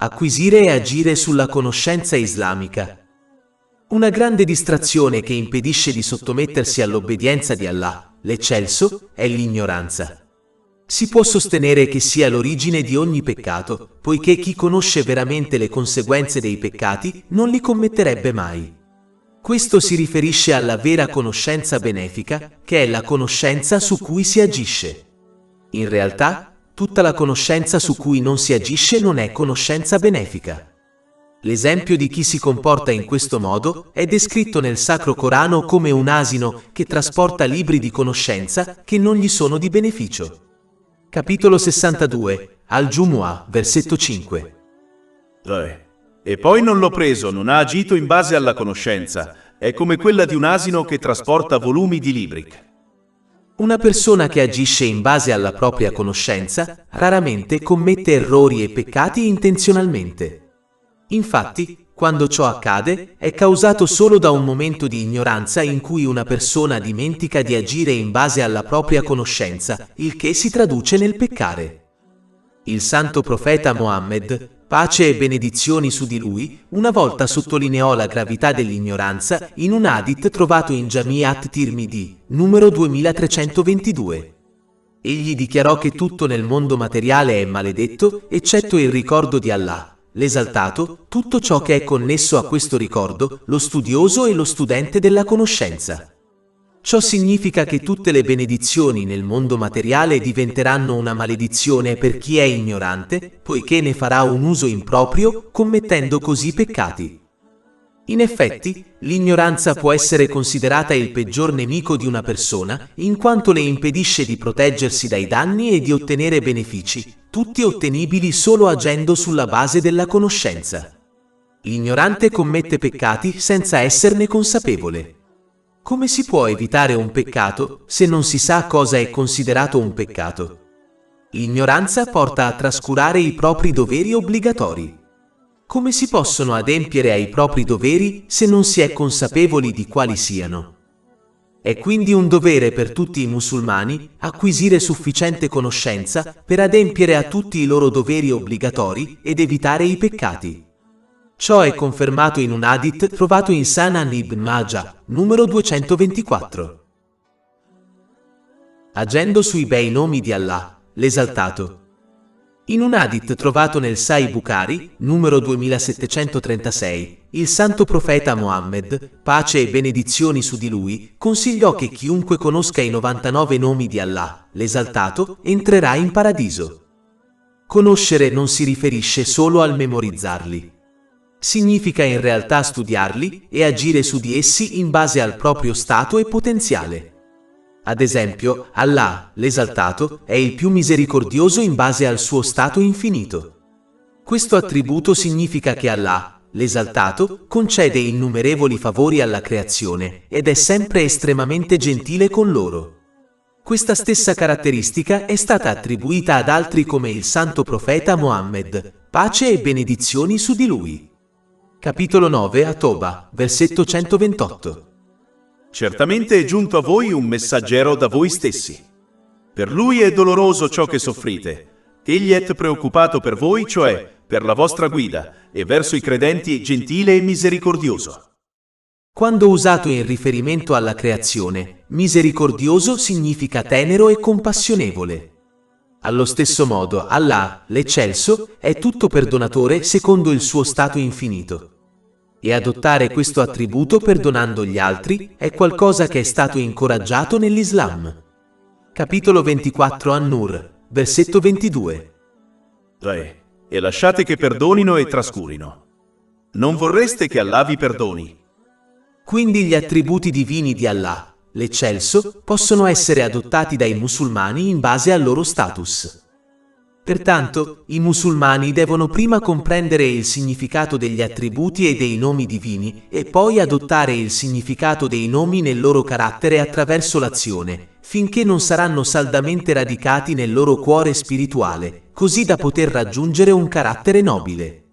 Acquisire e agire sulla conoscenza islamica. Una grande distrazione che impedisce di sottomettersi all'obbedienza di Allah, l'Eccelso, è l'ignoranza. Si può sostenere che sia l'origine di ogni peccato, poiché chi conosce veramente le conseguenze dei peccati non li commetterebbe mai. Questo si riferisce alla vera conoscenza benefica, che è la conoscenza su cui si agisce. In realtà, tutta la conoscenza su cui non si agisce non è conoscenza benefica. L'esempio di chi si comporta in questo modo è descritto nel Sacro Corano come un asino che trasporta libri di conoscenza che non gli sono di beneficio. Capitolo 62, Al-Jumu'ah, versetto 5. E poi non l'ho preso, non ha agito in base alla conoscenza. È come quella di un asino che trasporta volumi di libri. Una persona che agisce in base alla propria conoscenza raramente commette errori e peccati intenzionalmente. Infatti, quando ciò accade, è causato solo da un momento di ignoranza in cui una persona dimentica di agire in base alla propria conoscenza, il che si traduce nel peccare. Il santo profeta Mohammed, pace e benedizioni su di lui, una volta sottolineò la gravità dell'ignoranza in un hadith trovato in Jami' at-Tirmidhi, numero 2322. Egli dichiarò che tutto nel mondo materiale è maledetto, eccetto il ricordo di Allah, l'esaltato, tutto ciò che è connesso a questo ricordo, lo studioso e lo studente della conoscenza. Ciò significa che tutte le benedizioni nel mondo materiale diventeranno una maledizione per chi è ignorante, poiché ne farà un uso improprio, commettendo così peccati. In effetti, l'ignoranza può essere considerata il peggior nemico di una persona, in quanto le impedisce di proteggersi dai danni e di ottenere benefici, tutti ottenibili solo agendo sulla base della conoscenza. L'ignorante commette peccati senza esserne consapevole. Come si può evitare un peccato se non si sa cosa è considerato un peccato? L'ignoranza porta a trascurare i propri doveri obbligatori. Come si possono adempiere ai propri doveri se non si è consapevoli di quali siano? È quindi un dovere per tutti i musulmani acquisire sufficiente conoscenza per adempiere a tutti i loro doveri obbligatori ed evitare i peccati. Ciò è confermato in un hadith trovato in Sunan Ibn Majah, numero 224. Agendo sui bei nomi di Allah, l'esaltato. In un hadith trovato nel Sahih Bukhari, numero 2736, il santo profeta Mohammed, pace e benedizioni su di lui, consigliò che chiunque conosca i 99 nomi di Allah, l'esaltato, entrerà in paradiso. Conoscere non si riferisce solo al memorizzarli. Significa in realtà studiarli e agire su di essi in base al proprio stato e potenziale. Ad esempio, Allah, l'esaltato, è il più misericordioso in base al suo stato infinito. Questo attributo significa che Allah, l'esaltato, concede innumerevoli favori alla creazione ed è sempre estremamente gentile con loro. Questa stessa caratteristica è stata attribuita ad altri come il santo profeta Mohammed, pace e benedizioni su di lui. Capitolo 9 At-Toba, versetto 128. Certamente è giunto a voi un messaggero da voi stessi. Per lui è doloroso ciò che soffrite. Egli è preoccupato per voi, cioè per la vostra guida, e verso i credenti è gentile e misericordioso. Quando usato in riferimento alla creazione, misericordioso significa tenero e compassionevole. Allo stesso modo, Allah, l'Eccelso, è tutto perdonatore secondo il suo stato infinito. E adottare questo attributo perdonando gli altri è qualcosa che è stato incoraggiato nell'Islam. Capitolo 24 An-Nur, versetto 22. E lasciate che perdonino e trascurino. Non vorreste che Allah vi perdoni. Quindi gli attributi divini di Allah, l'Eccelso, possono essere adottati dai musulmani in base al loro status. Pertanto, i musulmani devono prima comprendere il significato degli attributi e dei nomi divini e poi adottare il significato dei nomi nel loro carattere attraverso l'azione, finché non saranno saldamente radicati nel loro cuore spirituale, così da poter raggiungere un carattere nobile.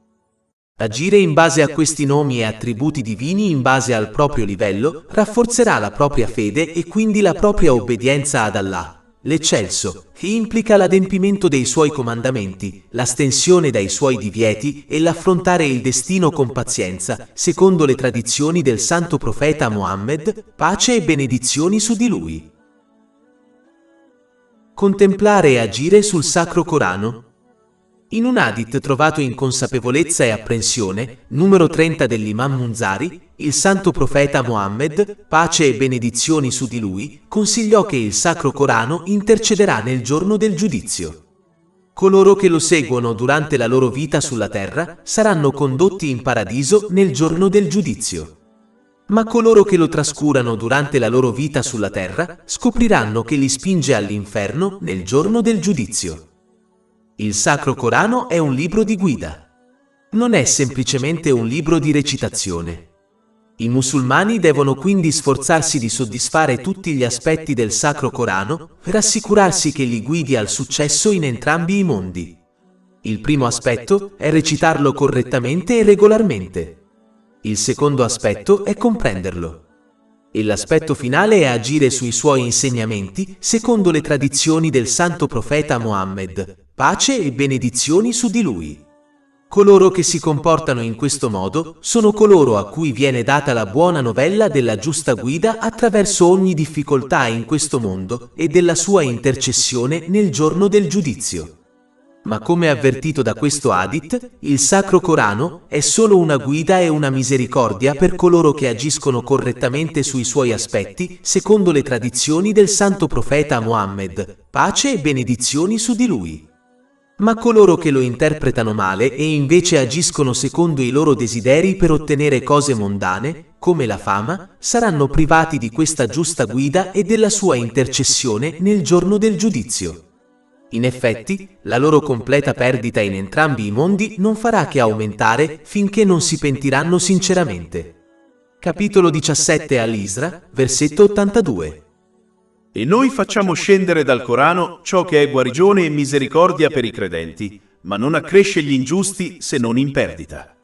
Agire in base a questi nomi e attributi divini in base al proprio livello rafforzerà la propria fede e quindi la propria obbedienza ad Allah, l'eccelso, che implica l'adempimento dei suoi comandamenti, l'astensione dai suoi divieti e l'affrontare il destino con pazienza, secondo le tradizioni del santo profeta Mohammed, pace e benedizioni su di lui. Contemplare e agire sul Sacro Corano. In un hadith trovato in Consapevolezza e Apprensione, numero 30 dell'Imam Munzari, il santo profeta Mohammed, pace e benedizioni su di lui, consigliò che il Sacro Corano intercederà nel giorno del giudizio. Coloro che lo seguono durante la loro vita sulla terra saranno condotti in paradiso nel giorno del giudizio. Ma coloro che lo trascurano durante la loro vita sulla terra scopriranno che li spinge all'inferno nel giorno del giudizio. Il Sacro Corano è un libro di guida. Non è semplicemente un libro di recitazione. I musulmani devono quindi sforzarsi di soddisfare tutti gli aspetti del Sacro Corano per assicurarsi che li guidi al successo in entrambi i mondi. Il primo aspetto è recitarlo correttamente e regolarmente. Il secondo aspetto è comprenderlo. E l'aspetto finale è agire sui suoi insegnamenti secondo le tradizioni del santo profeta Mohammed, pace e benedizioni su di lui. Coloro che si comportano in questo modo sono coloro a cui viene data la buona novella della giusta guida attraverso ogni difficoltà in questo mondo e della sua intercessione nel giorno del giudizio. Ma come avvertito da questo hadith, il Sacro Corano è solo una guida e una misericordia per coloro che agiscono correttamente sui suoi aspetti, secondo le tradizioni del santo profeta Mohammed, pace e benedizioni su di lui. Ma coloro che lo interpretano male e invece agiscono secondo i loro desideri per ottenere cose mondane, come la fama, saranno privati di questa giusta guida e della sua intercessione nel giorno del giudizio. In effetti, la loro completa perdita in entrambi i mondi non farà che aumentare finché non si pentiranno sinceramente. Capitolo 17 Al-Isra, versetto 82. E noi facciamo scendere dal Corano ciò che è guarigione e misericordia per i credenti, ma non accresce gli ingiusti se non in perdita.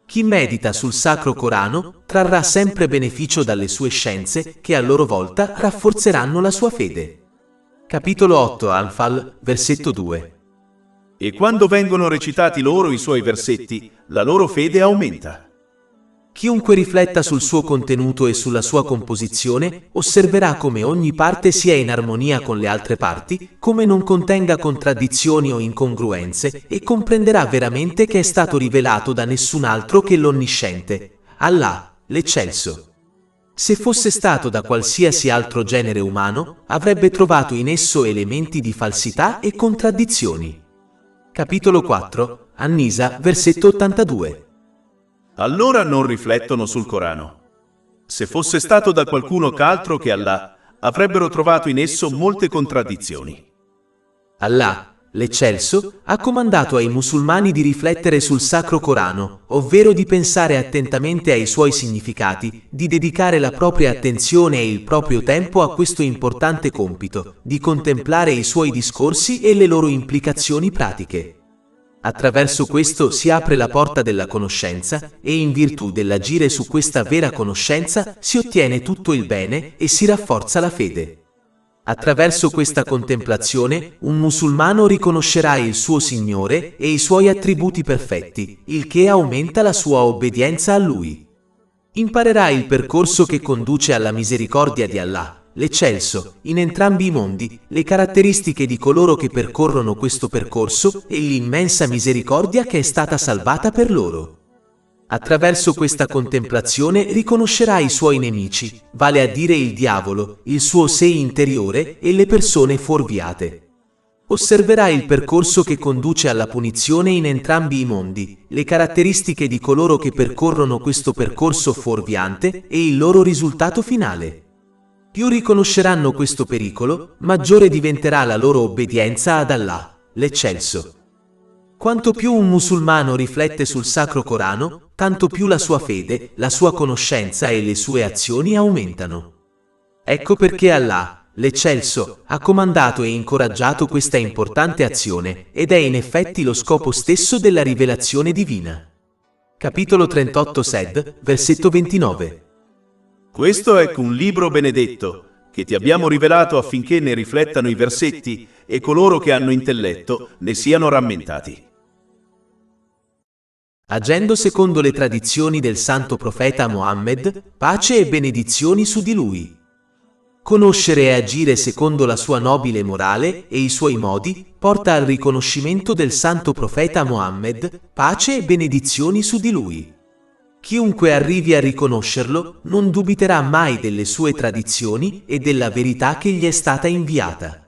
Chi medita sul Sacro Corano trarrà sempre beneficio dalle sue scienze che a loro volta rafforzeranno la sua fede. Capitolo 8 Anfal, versetto 2. E quando vengono recitati loro i suoi versetti, la loro fede aumenta. Chiunque rifletta sul suo contenuto e sulla sua composizione osserverà come ogni parte sia in armonia con le altre parti, come non contenga contraddizioni o incongruenze, e comprenderà veramente che è stato rivelato da nessun altro che l'Onnisciente, Allah, l'Eccelso. Se fosse stato da qualsiasi altro genere umano, avrebbe trovato in esso elementi di falsità e contraddizioni. Capitolo 4, An-Nisa, versetto 82. Allora non riflettono sul Corano. Se fosse stato da qualcuno altro che Allah, avrebbero trovato in esso molte contraddizioni. Allah, l'Eccelso, ha comandato ai musulmani di riflettere sul Sacro Corano, ovvero di pensare attentamente ai suoi significati, di dedicare la propria attenzione e il proprio tempo a questo importante compito, di contemplare i suoi discorsi e le loro implicazioni pratiche. Attraverso questo si apre la porta della conoscenza e in virtù dell'agire su questa vera conoscenza si ottiene tutto il bene e si rafforza la fede. Attraverso questa contemplazione, un musulmano riconoscerà il suo Signore e i suoi attributi perfetti, il che aumenta la sua obbedienza a Lui. Imparerà il percorso che conduce alla misericordia di Allah, l'Eccelso, in entrambi i mondi, le caratteristiche di coloro che percorrono questo percorso e l'immensa misericordia che è stata salvata per loro. Attraverso questa contemplazione riconoscerà i suoi nemici, vale a dire il diavolo, il suo sé interiore e le persone fuorviate. Osserverà il percorso che conduce alla punizione in entrambi i mondi, le caratteristiche di coloro che percorrono questo percorso fuorviante e il loro risultato finale. Più riconosceranno questo pericolo, maggiore diventerà la loro obbedienza ad Allah, l'Eccelso. Quanto più un musulmano riflette sul Sacro Corano, tanto più la sua fede, la sua conoscenza e le sue azioni aumentano. Ecco perché Allah, l'Eccelso, ha comandato e incoraggiato questa importante azione, ed è in effetti lo scopo stesso della rivelazione divina. Capitolo 38 Sed, versetto 29. Questo è un libro benedetto, che ti abbiamo rivelato affinché ne riflettano i versetti e coloro che hanno intelletto ne siano rammentati. Agendo secondo le tradizioni del santo profeta Mohammed, pace e benedizioni su di lui. Conoscere e agire secondo la sua nobile morale e i suoi modi porta al riconoscimento del santo profeta Mohammed, pace e benedizioni su di lui. Chiunque arrivi a riconoscerlo non dubiterà mai delle sue tradizioni e della verità che gli è stata inviata.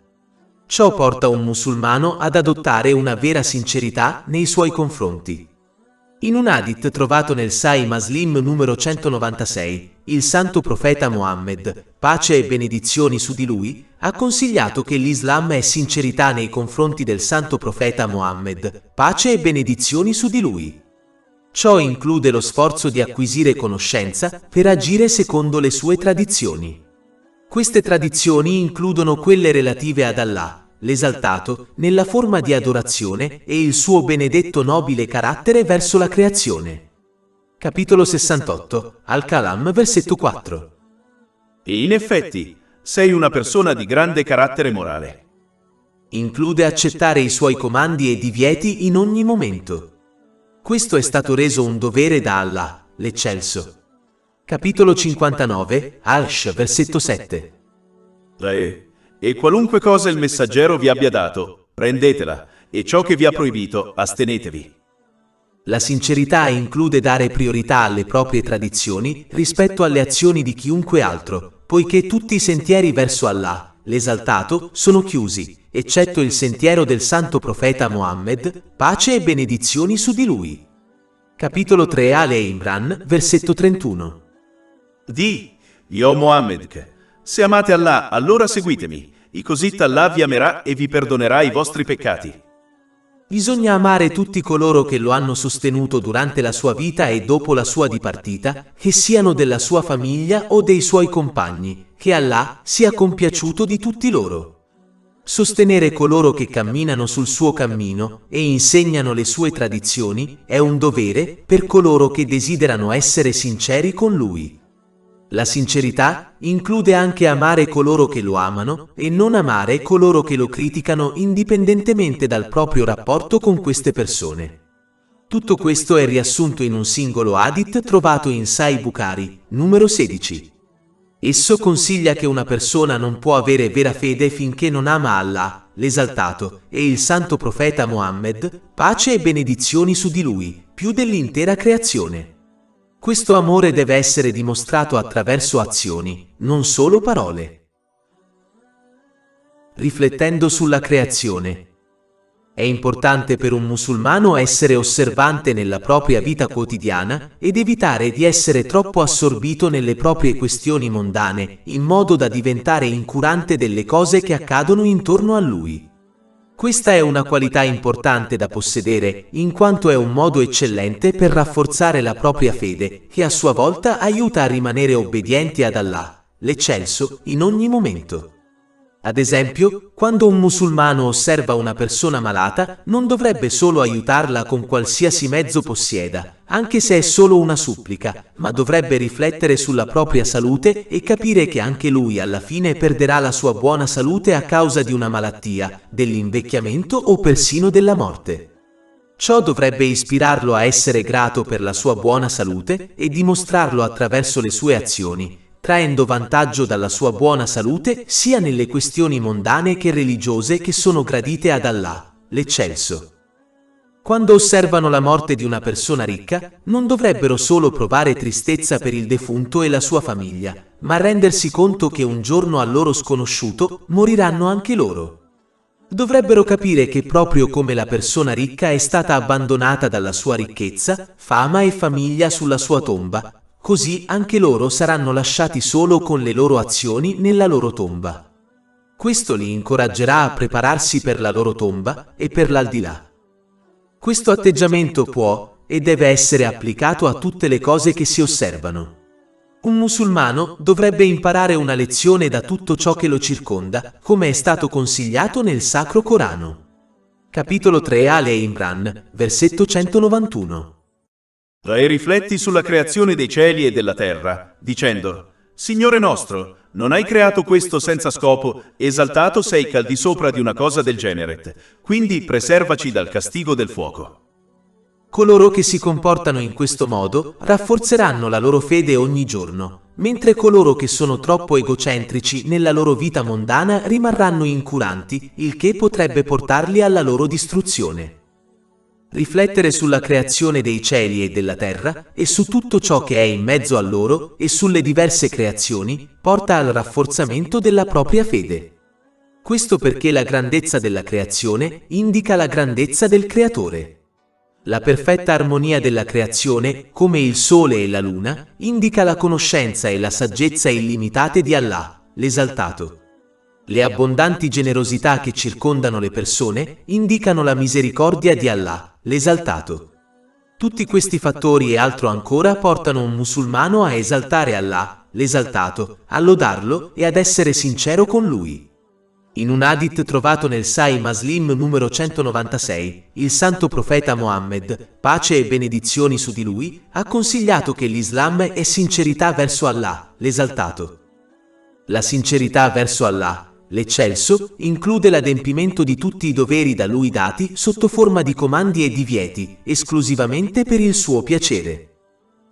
Ciò porta un musulmano ad adottare una vera sincerità nei suoi confronti. In un hadith trovato nel Sahih Muslim numero 196, il santo profeta Mohammed, pace e benedizioni su di lui, ha consigliato che l'Islam è sincerità nei confronti del santo profeta Mohammed, pace e benedizioni su di lui. Ciò include lo sforzo di acquisire conoscenza per agire secondo le sue tradizioni. Queste tradizioni includono quelle relative ad Allah, l'esaltato, nella forma di adorazione e il suo benedetto nobile carattere verso la creazione. Capitolo 68, Al-Kalam, versetto 4. E in effetti, sei una persona di grande carattere morale. Include accettare i suoi comandi e divieti in ogni momento. Questo è stato reso un dovere da Allah, l'Eccelso. Capitolo 59, Al-Sh, versetto 7. E qualunque cosa il messaggero vi abbia dato, prendetela, e ciò che vi ha proibito, astenetevi. La sincerità include dare priorità alle proprie tradizioni rispetto alle azioni di chiunque altro, poiché tutti i sentieri verso Allah, l'esaltato, sono chiusi, eccetto il sentiero del santo profeta Mohammed, pace e benedizioni su di lui. Capitolo 3 Ale Imran, versetto 31. Io Mohammed, se amate Allah, allora seguitemi, così Allah vi amerà e vi perdonerà i vostri peccati. Bisogna amare tutti coloro che lo hanno sostenuto durante la sua vita e dopo la sua dipartita, che siano della sua famiglia o dei suoi compagni, che Allah sia compiaciuto di tutti loro. Sostenere coloro che camminano sul suo cammino e insegnano le sue tradizioni è un dovere per coloro che desiderano essere sinceri con lui. La sincerità include anche amare coloro che lo amano e non amare coloro che lo criticano indipendentemente dal proprio rapporto con queste persone. Tutto questo è riassunto in un singolo hadith trovato in Sahih Bukhari, numero 16. Esso consiglia che una persona non può avere vera fede finché non ama Allah, l'esaltato, e il santo profeta Mohammed, pace e benedizioni su di lui, più dell'intera creazione. Questo amore deve essere dimostrato attraverso azioni, non solo parole. Riflettendo sulla creazione. È importante per un musulmano essere osservante nella propria vita quotidiana ed evitare di essere troppo assorbito nelle proprie questioni mondane, in modo da diventare incurante delle cose che accadono intorno a lui. Questa è una qualità importante da possedere, in quanto è un modo eccellente per rafforzare la propria fede, che a sua volta aiuta a rimanere obbedienti ad Allah, l'Eccelso, in ogni momento. Ad esempio, quando un musulmano osserva una persona malata, non dovrebbe solo aiutarla con qualsiasi mezzo possieda, anche se è solo una supplica, ma dovrebbe riflettere sulla propria salute e capire che anche lui alla fine perderà la sua buona salute a causa di una malattia, dell'invecchiamento o persino della morte. Ciò dovrebbe ispirarlo a essere grato per la sua buona salute e dimostrarlo attraverso le sue azioni, traendo vantaggio dalla sua buona salute sia nelle questioni mondane che religiose che sono gradite ad Allah, l'Eccelso. Quando osservano la morte di una persona ricca, non dovrebbero solo provare tristezza per il defunto e la sua famiglia, ma rendersi conto che un giorno al loro sconosciuto moriranno anche loro. Dovrebbero capire che proprio come la persona ricca è stata abbandonata dalla sua ricchezza, fama e famiglia sulla sua tomba, così anche loro saranno lasciati solo con le loro azioni nella loro tomba. Questo li incoraggerà a prepararsi per la loro tomba e per l'aldilà. Questo atteggiamento può e deve essere applicato a tutte le cose che si osservano. Un musulmano dovrebbe imparare una lezione da tutto ciò che lo circonda, come è stato consigliato nel Sacro Corano. Capitolo 3 Ale Imran, versetto 191. E rifletti sulla creazione dei cieli e della terra, dicendo: Signore nostro, non hai creato questo senza scopo, esaltato sei che al di sopra di una cosa del genere, quindi preservaci dal castigo del fuoco. Coloro che si comportano in questo modo rafforzeranno la loro fede ogni giorno, mentre coloro che sono troppo egocentrici nella loro vita mondana rimarranno incuranti, il che potrebbe portarli alla loro distruzione. Riflettere sulla creazione dei cieli e della terra e su tutto ciò che è in mezzo a loro e sulle diverse creazioni porta al rafforzamento della propria fede. Questo perché la grandezza della creazione indica la grandezza del Creatore. La perfetta armonia della creazione, come il Sole e la Luna, indica la conoscenza e la saggezza illimitate di Allah, l'Esaltato. Le abbondanti generosità che circondano le persone indicano la misericordia di Allah, l'Esaltato. Tutti questi fattori e altro ancora portano un musulmano a esaltare Allah, l'Esaltato, a lodarlo e ad essere sincero con lui. In un hadith trovato nel Sahih Muslim numero 196, il santo profeta Mohammed, pace e benedizioni su di lui, ha consigliato che l'Islam è sincerità verso Allah, l'Esaltato. La sincerità verso Allah, l'Eccelso, include l'adempimento di tutti i doveri da lui dati sotto forma di comandi e divieti, esclusivamente per il suo piacere.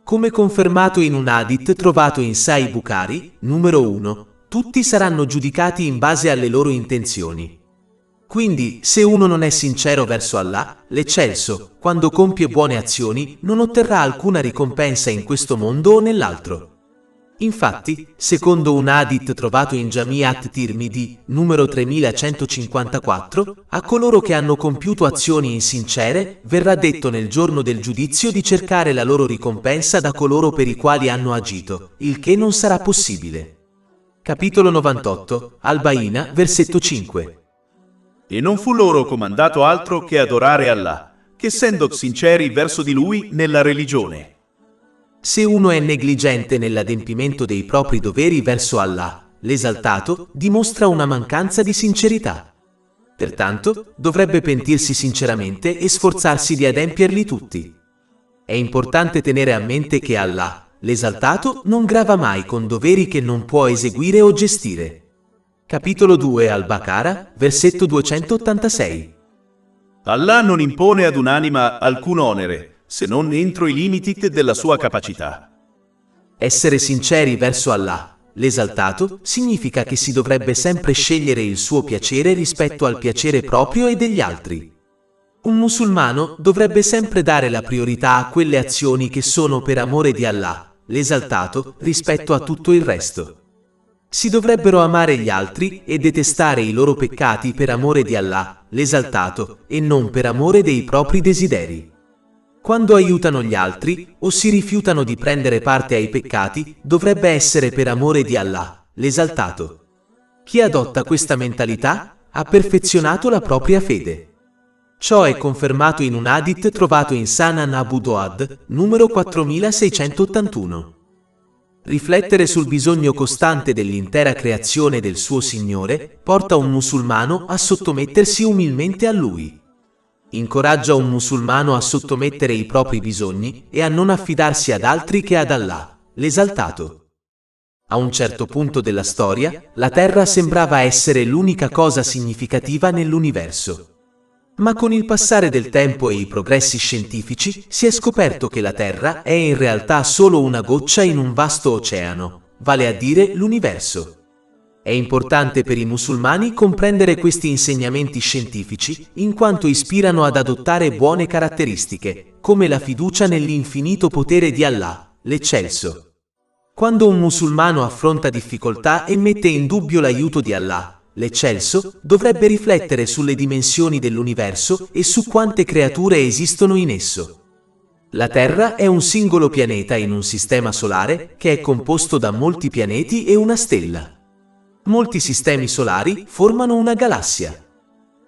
Come confermato in un hadith trovato in Sahih Bukhari, numero 1, tutti saranno giudicati in base alle loro intenzioni. Quindi, se uno non è sincero verso Allah, l'Eccelso, quando compie buone azioni, non otterrà alcuna ricompensa in questo mondo o nell'altro. Infatti, secondo un hadith trovato in Jami' at-Tirmidhi, numero 3154, a coloro che hanno compiuto azioni insincere, verrà detto nel giorno del giudizio di cercare la loro ricompensa da coloro per i quali hanno agito, il che non sarà possibile. Capitolo 98, Al-Baina, versetto 5. E non fu loro comandato altro che adorare Allah, che essendo sinceri verso di Lui nella religione. Se uno è negligente nell'adempimento dei propri doveri verso Allah, l'Esaltato, dimostra una mancanza di sincerità. Pertanto, dovrebbe pentirsi sinceramente e sforzarsi di adempierli tutti. È importante tenere a mente che Allah, l'Esaltato, non grava mai con doveri che non può eseguire o gestire. Capitolo 2 Al-Baqarah, versetto 286. Allah non impone ad un'anima alcun onere, se non entro i limiti della sua capacità. Essere sinceri verso Allah, l'Esaltato, significa che si dovrebbe sempre scegliere il suo piacere rispetto al piacere proprio e degli altri. Un musulmano dovrebbe sempre dare la priorità a quelle azioni che sono per amore di Allah, l'Esaltato, rispetto a tutto il resto. Si dovrebbero amare gli altri e detestare i loro peccati per amore di Allah, l'Esaltato, e non per amore dei propri desideri. Quando aiutano gli altri o si rifiutano di prendere parte ai peccati, dovrebbe essere per amore di Allah, l'Esaltato. Chi adotta questa mentalità ha perfezionato la propria fede. Ciò è confermato in un hadith trovato in Sunan Abu Dawud, numero 4681. Riflettere sul bisogno costante dell'intera creazione del suo Signore porta un musulmano a sottomettersi umilmente a Lui. Incoraggia un musulmano a sottomettere i propri bisogni e a non affidarsi ad altri che ad Allah, l'Esaltato. A un certo punto della storia, la Terra sembrava essere l'unica cosa significativa nell'universo. Ma con il passare del tempo e i progressi scientifici si è scoperto che la Terra è in realtà solo una goccia in un vasto oceano, vale a dire l'universo. È importante per i musulmani comprendere questi insegnamenti scientifici in quanto ispirano ad adottare buone caratteristiche, come la fiducia nell'infinito potere di Allah, l'Eccelso. Quando un musulmano affronta difficoltà e mette in dubbio l'aiuto di Allah, l'Eccelso, dovrebbe riflettere sulle dimensioni dell'universo e su quante creature esistono in esso. La Terra è un singolo pianeta in un sistema solare che è composto da molti pianeti e una stella. Molti sistemi solari formano una galassia.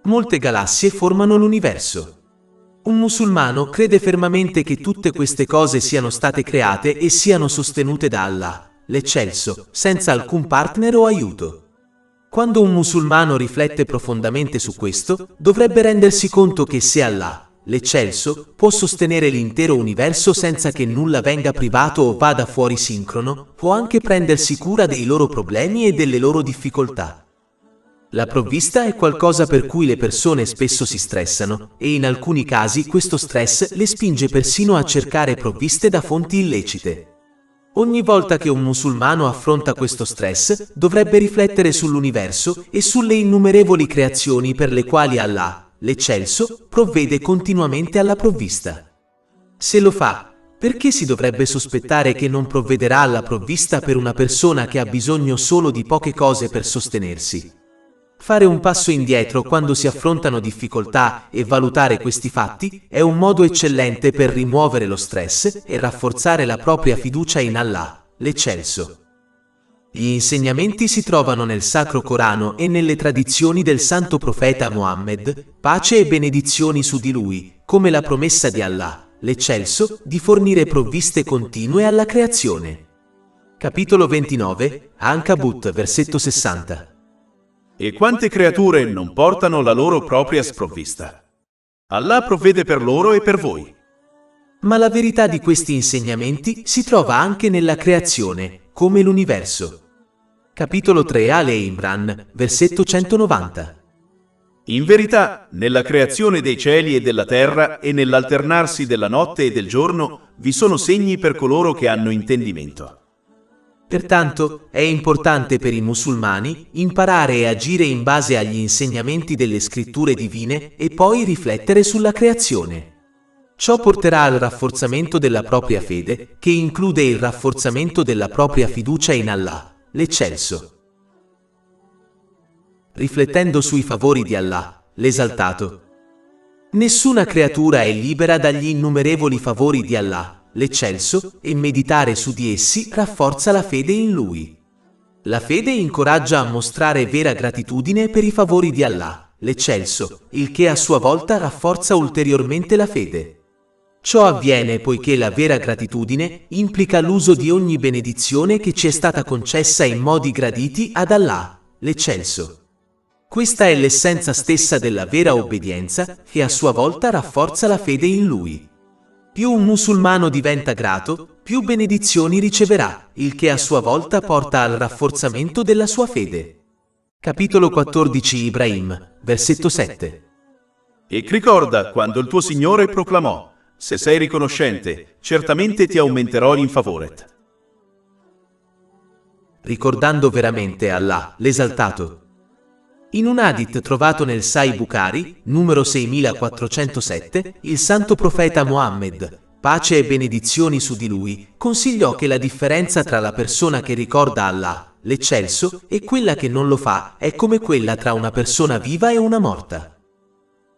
Molte galassie formano l'universo. Un musulmano crede fermamente che tutte queste cose siano state create e siano sostenute da Allah, l'Eccelso, senza alcun partner o aiuto. Quando un musulmano riflette profondamente su questo, dovrebbe rendersi conto che se Allah, l'Eccelso, può sostenere l'intero universo senza che nulla venga privato o vada fuori sincrono, può anche prendersi cura dei loro problemi e delle loro difficoltà. La provvista è qualcosa per cui le persone spesso si stressano, e in alcuni casi questo stress le spinge persino a cercare provviste da fonti illecite. Ogni volta che un musulmano affronta questo stress, dovrebbe riflettere sull'universo e sulle innumerevoli creazioni per le quali Allah, l'Eccelso, provvede continuamente alla provvista. Se lo fa, perché si dovrebbe sospettare che non provvederà alla provvista per una persona che ha bisogno solo di poche cose per sostenersi? Fare un passo indietro quando si affrontano difficoltà e valutare questi fatti è un modo eccellente per rimuovere lo stress e rafforzare la propria fiducia in Allah, l'Eccelso. Gli insegnamenti si trovano nel Sacro Corano e nelle tradizioni del Santo Profeta Muhammad, pace e benedizioni su di lui, come la promessa di Allah, l'Eccelso, di fornire provviste continue alla creazione. Capitolo 29, Ankabut, versetto 60. E quante creature non portano la loro propria sprovvista? Allah provvede per loro e per voi. Ma la verità di questi insegnamenti si trova anche nella creazione, come l'universo. Capitolo 3, Ale Imran, versetto 190. In verità, nella creazione dei cieli e della terra e nell'alternarsi della notte e del giorno vi sono segni per coloro che hanno intendimento. Pertanto, è importante per i musulmani imparare e agire in base agli insegnamenti delle scritture divine e poi riflettere sulla creazione. Ciò porterà al rafforzamento della propria fede, che include il rafforzamento della propria fiducia in Allah, l'Eccelso. Riflettendo sui favori di Allah, l'Esaltato. Nessuna creatura è libera dagli innumerevoli favori di Allah, l'Eccelso, e meditare su di essi rafforza la fede in Lui. La fede incoraggia a mostrare vera gratitudine per i favori di Allah, l'Eccelso, il che a sua volta rafforza ulteriormente la fede. Ciò avviene poiché la vera gratitudine implica l'uso di ogni benedizione che ci è stata concessa in modi graditi ad Allah, l'Eccelso. Questa è l'essenza stessa della vera obbedienza, che a sua volta rafforza la fede in Lui. Più un musulmano diventa grato, più benedizioni riceverà, il che a sua volta porta al rafforzamento della sua fede. Capitolo 14, Ibrahim, versetto 7. E ricorda quando il tuo Signore proclamò: se sei riconoscente, certamente ti aumenterò in favore. Ricordando veramente Allah, l'Esaltato. In un hadith trovato nel Sahih Bukhari, numero 6407, il santo profeta Muhammad, pace e benedizioni su di lui, consigliò che la differenza tra la persona che ricorda Allah, l'Eccelso, e quella che non lo fa è come quella tra una persona viva e una morta.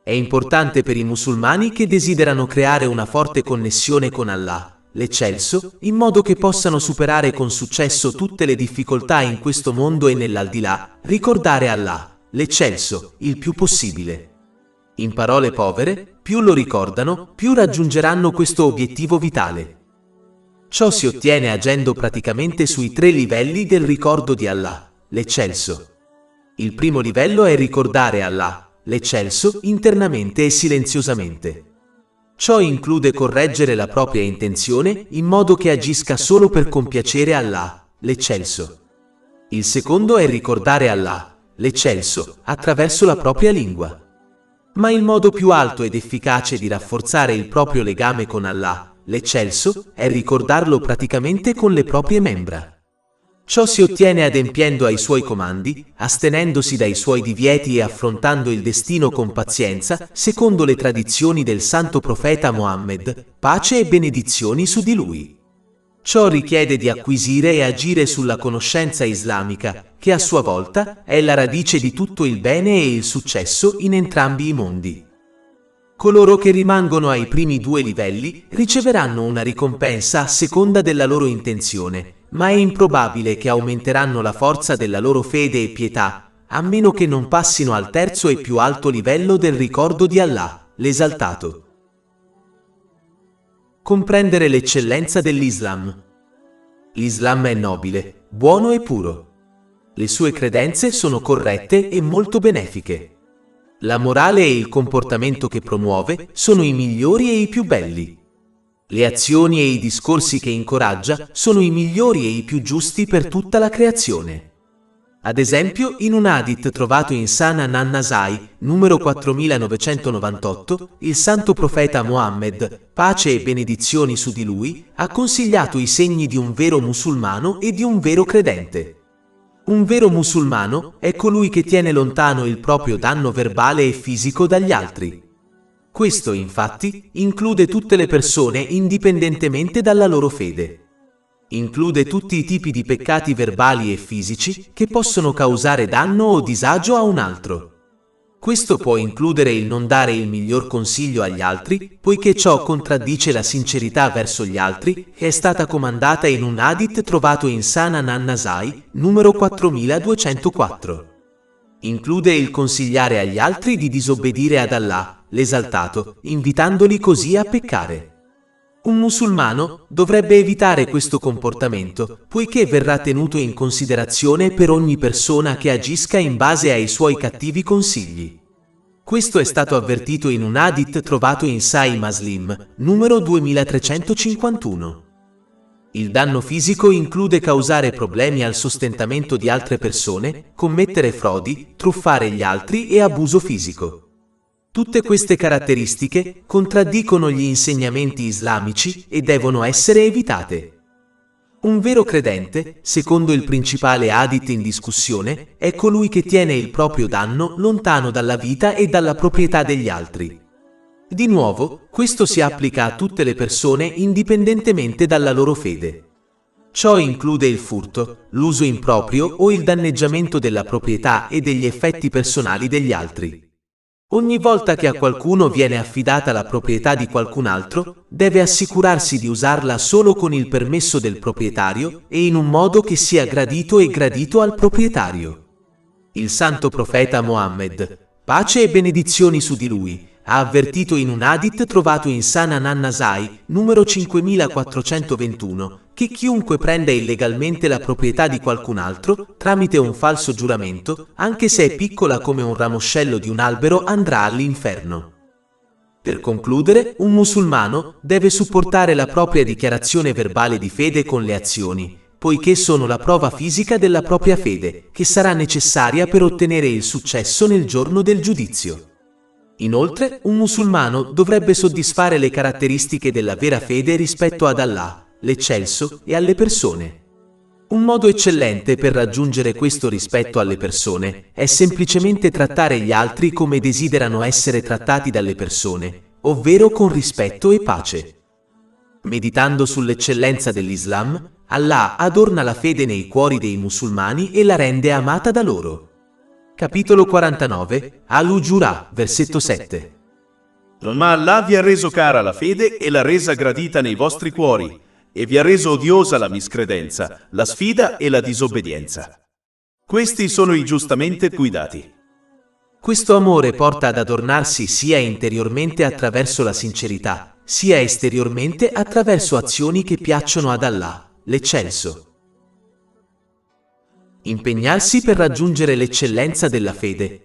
È importante per i musulmani che desiderano creare una forte connessione con Allah, l'Eccelso, in modo che possano superare con successo tutte le difficoltà in questo mondo e nell'aldilà, ricordare Allah, l'Eccelso, il più possibile. In parole povere, più lo ricordano, più raggiungeranno questo obiettivo vitale. Ciò si ottiene agendo praticamente sui 3 livelli del ricordo di Allah, l'Eccelso. Il primo livello è ricordare Allah, l'Eccelso, internamente e silenziosamente. Ciò include correggere la propria intenzione in modo che agisca solo per compiacere Allah, l'Eccelso. Il secondo è ricordare Allah, l'Eccelso, attraverso la propria lingua. Ma il modo più alto ed efficace di rafforzare il proprio legame con Allah, l'Eccelso, è ricordarlo praticamente con le proprie membra. Ciò si ottiene adempiendo ai suoi comandi, astenendosi dai suoi divieti e affrontando il destino con pazienza, secondo le tradizioni del santo profeta Muhammad, pace e benedizioni su di lui. Ciò richiede di acquisire e agire sulla conoscenza islamica, che a sua volta è la radice di tutto il bene e il successo in entrambi i mondi. Coloro che rimangono ai primi 2 livelli riceveranno una ricompensa a seconda della loro intenzione, ma è improbabile che aumenteranno la forza della loro fede e pietà, a meno che non passino al terzo e più alto livello del ricordo di Allah, l'Esaltato. Comprendere l'eccellenza dell'Islam. L'Islam è nobile, buono e puro. Le sue credenze sono corrette e molto benefiche. La morale e il comportamento che promuove sono i migliori e i più belli. Le azioni e i discorsi che incoraggia sono i migliori e i più giusti per tutta la creazione. Ad esempio, in un hadith trovato in Sunan Nasai, numero 4998, il santo profeta Mohammed, pace e benedizioni su di lui, ha consigliato i segni di un vero musulmano e di un vero credente. Un vero musulmano è colui che tiene lontano il proprio danno verbale e fisico dagli altri. Questo, infatti, include tutte le persone indipendentemente dalla loro fede. Include tutti i tipi di peccati verbali e fisici che possono causare danno o disagio a un altro. Questo può includere il non dare il miglior consiglio agli altri, poiché ciò contraddice la sincerità verso gli altri, che è stata comandata in un hadith trovato in Sunan an-Nasai, numero 4204. Include il consigliare agli altri di disobbedire ad Allah, l'esaltato, invitandoli così a peccare. Un musulmano dovrebbe evitare questo comportamento, poiché verrà tenuto in considerazione per ogni persona che agisca in base ai suoi cattivi consigli. Questo è stato avvertito in un hadith trovato in Sahih Muslim, numero 2351. Il danno fisico include causare problemi al sostentamento di altre persone, commettere frodi, truffare gli altri e abuso fisico. Tutte queste caratteristiche contraddicono gli insegnamenti islamici e devono essere evitate. Un vero credente, secondo il principale hadith in discussione, è colui che tiene il proprio danno lontano dalla vita e dalla proprietà degli altri. Di nuovo, questo si applica a tutte le persone indipendentemente dalla loro fede. Ciò include il furto, l'uso improprio o il danneggiamento della proprietà e degli effetti personali degli altri. Ogni volta che a qualcuno viene affidata la proprietà di qualcun altro, deve assicurarsi di usarla solo con il permesso del proprietario e in un modo che sia gradito e gradito al proprietario. Il santo profeta Mohammed, pace e benedizioni su di lui, ha avvertito in un hadith trovato in Sunan an-Nasai, numero 5421, che chiunque prenda illegalmente la proprietà di qualcun altro, tramite un falso giuramento, anche se è piccola come un ramoscello di un albero, andrà all'inferno. Per concludere, un musulmano deve supportare la propria dichiarazione verbale di fede con le azioni, poiché sono la prova fisica della propria fede, che sarà necessaria per ottenere il successo nel giorno del giudizio. Inoltre, un musulmano dovrebbe soddisfare le caratteristiche della vera fede rispetto ad Allah, l'eccelso, e alle persone. Un modo eccellente per raggiungere questo rispetto alle persone è semplicemente trattare gli altri come desiderano essere trattati dalle persone, ovvero con rispetto e pace. Meditando sull'eccellenza dell'Islam, Allah adorna la fede nei cuori dei musulmani e la rende amata da loro. Capitolo 49, Al-Ujura, versetto 7. Ma Allah vi ha reso cara la fede e l'ha resa gradita nei vostri cuori, e vi ha reso odiosa la miscredenza, la sfida e la disobbedienza. Questi sono i giustamente guidati. Questo amore porta ad adornarsi sia interiormente attraverso la sincerità, sia esteriormente attraverso azioni che piacciono ad Allah, l'eccelso. Impegnarsi per raggiungere l'eccellenza della fede.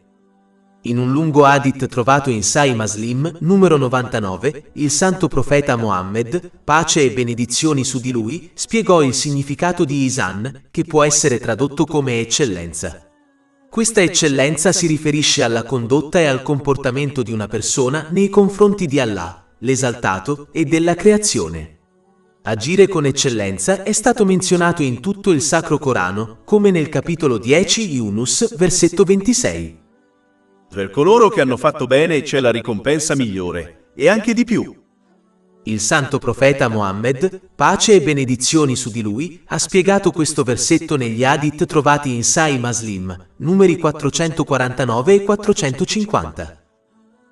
In un lungo hadith trovato in Sahih Muslim, numero 99, il santo profeta Mohammed, pace e benedizioni su di lui, spiegò il significato di Ihsan, che può essere tradotto come eccellenza. Questa eccellenza si riferisce alla condotta e al comportamento di una persona nei confronti di Allah, l'esaltato, e della creazione. Agire con eccellenza è stato menzionato in tutto il Sacro Corano, come nel capitolo 10 Yunus, versetto 26. Per coloro che hanno fatto bene c'è la ricompensa migliore, e anche di più. Il santo profeta Mohammed, pace e benedizioni su di lui, ha spiegato questo versetto negli hadith trovati in Sahih Muslim, numeri 449 e 450.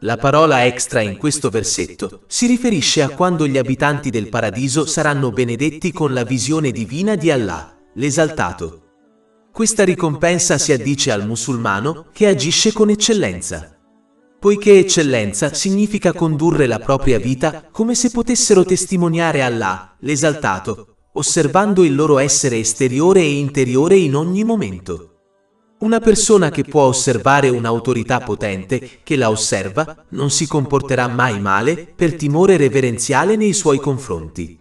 La parola extra in questo versetto si riferisce a quando gli abitanti del paradiso saranno benedetti con la visione divina di Allah, l'esaltato. Questa ricompensa si addice al musulmano che agisce con eccellenza. Poiché eccellenza significa condurre la propria vita come se potessero testimoniare Allah, l'esaltato, osservando il loro essere esteriore e interiore in ogni momento. Una persona che può osservare un'autorità potente che la osserva non si comporterà mai male per timore reverenziale nei suoi confronti.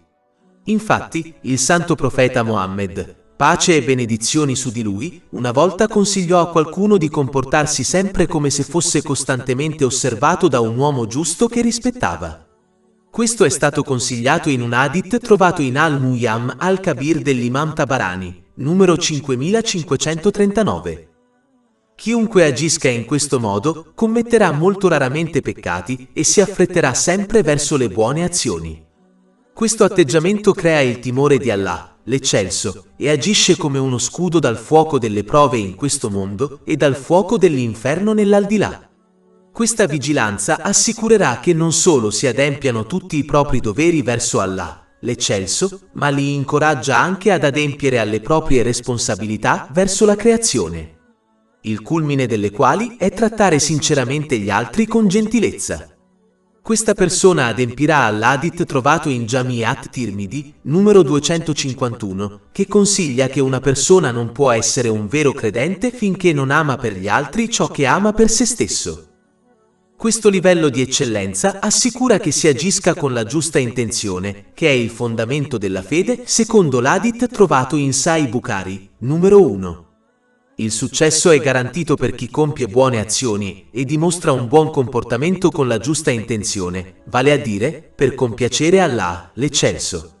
Infatti, il santo profeta Mohammed, pace e benedizioni su di lui, una volta consigliò a qualcuno di comportarsi sempre come se fosse costantemente osservato da un uomo giusto che rispettava. Questo è stato consigliato in un hadith trovato in Al-Mu'jam al-Kabir dell'Imam Tabarani, numero 5539. Chiunque agisca in questo modo commetterà molto raramente peccati e si affretterà sempre verso le buone azioni. Questo atteggiamento crea il timore di Allah, l'Eccelso, e agisce come uno scudo dal fuoco delle prove in questo mondo e dal fuoco dell'inferno nell'aldilà. Questa vigilanza assicurerà che non solo si adempiano tutti i propri doveri verso Allah, l'Eccelso, ma li incoraggia anche ad adempiere alle proprie responsabilità verso la creazione, il culmine delle quali è trattare sinceramente gli altri con gentilezza. Questa persona adempirà all'hadith trovato in Jami' at-Tirmidhi, numero 251, che consiglia che una persona non può essere un vero credente finché non ama per gli altri ciò che ama per se stesso. Questo livello di eccellenza assicura che si agisca con la giusta intenzione, che è il fondamento della fede, secondo l'hadith trovato in Sahih Bukhari, numero 1. Il successo è garantito per chi compie buone azioni e dimostra un buon comportamento con la giusta intenzione, vale a dire, per compiacere Allah, l'Eccelso.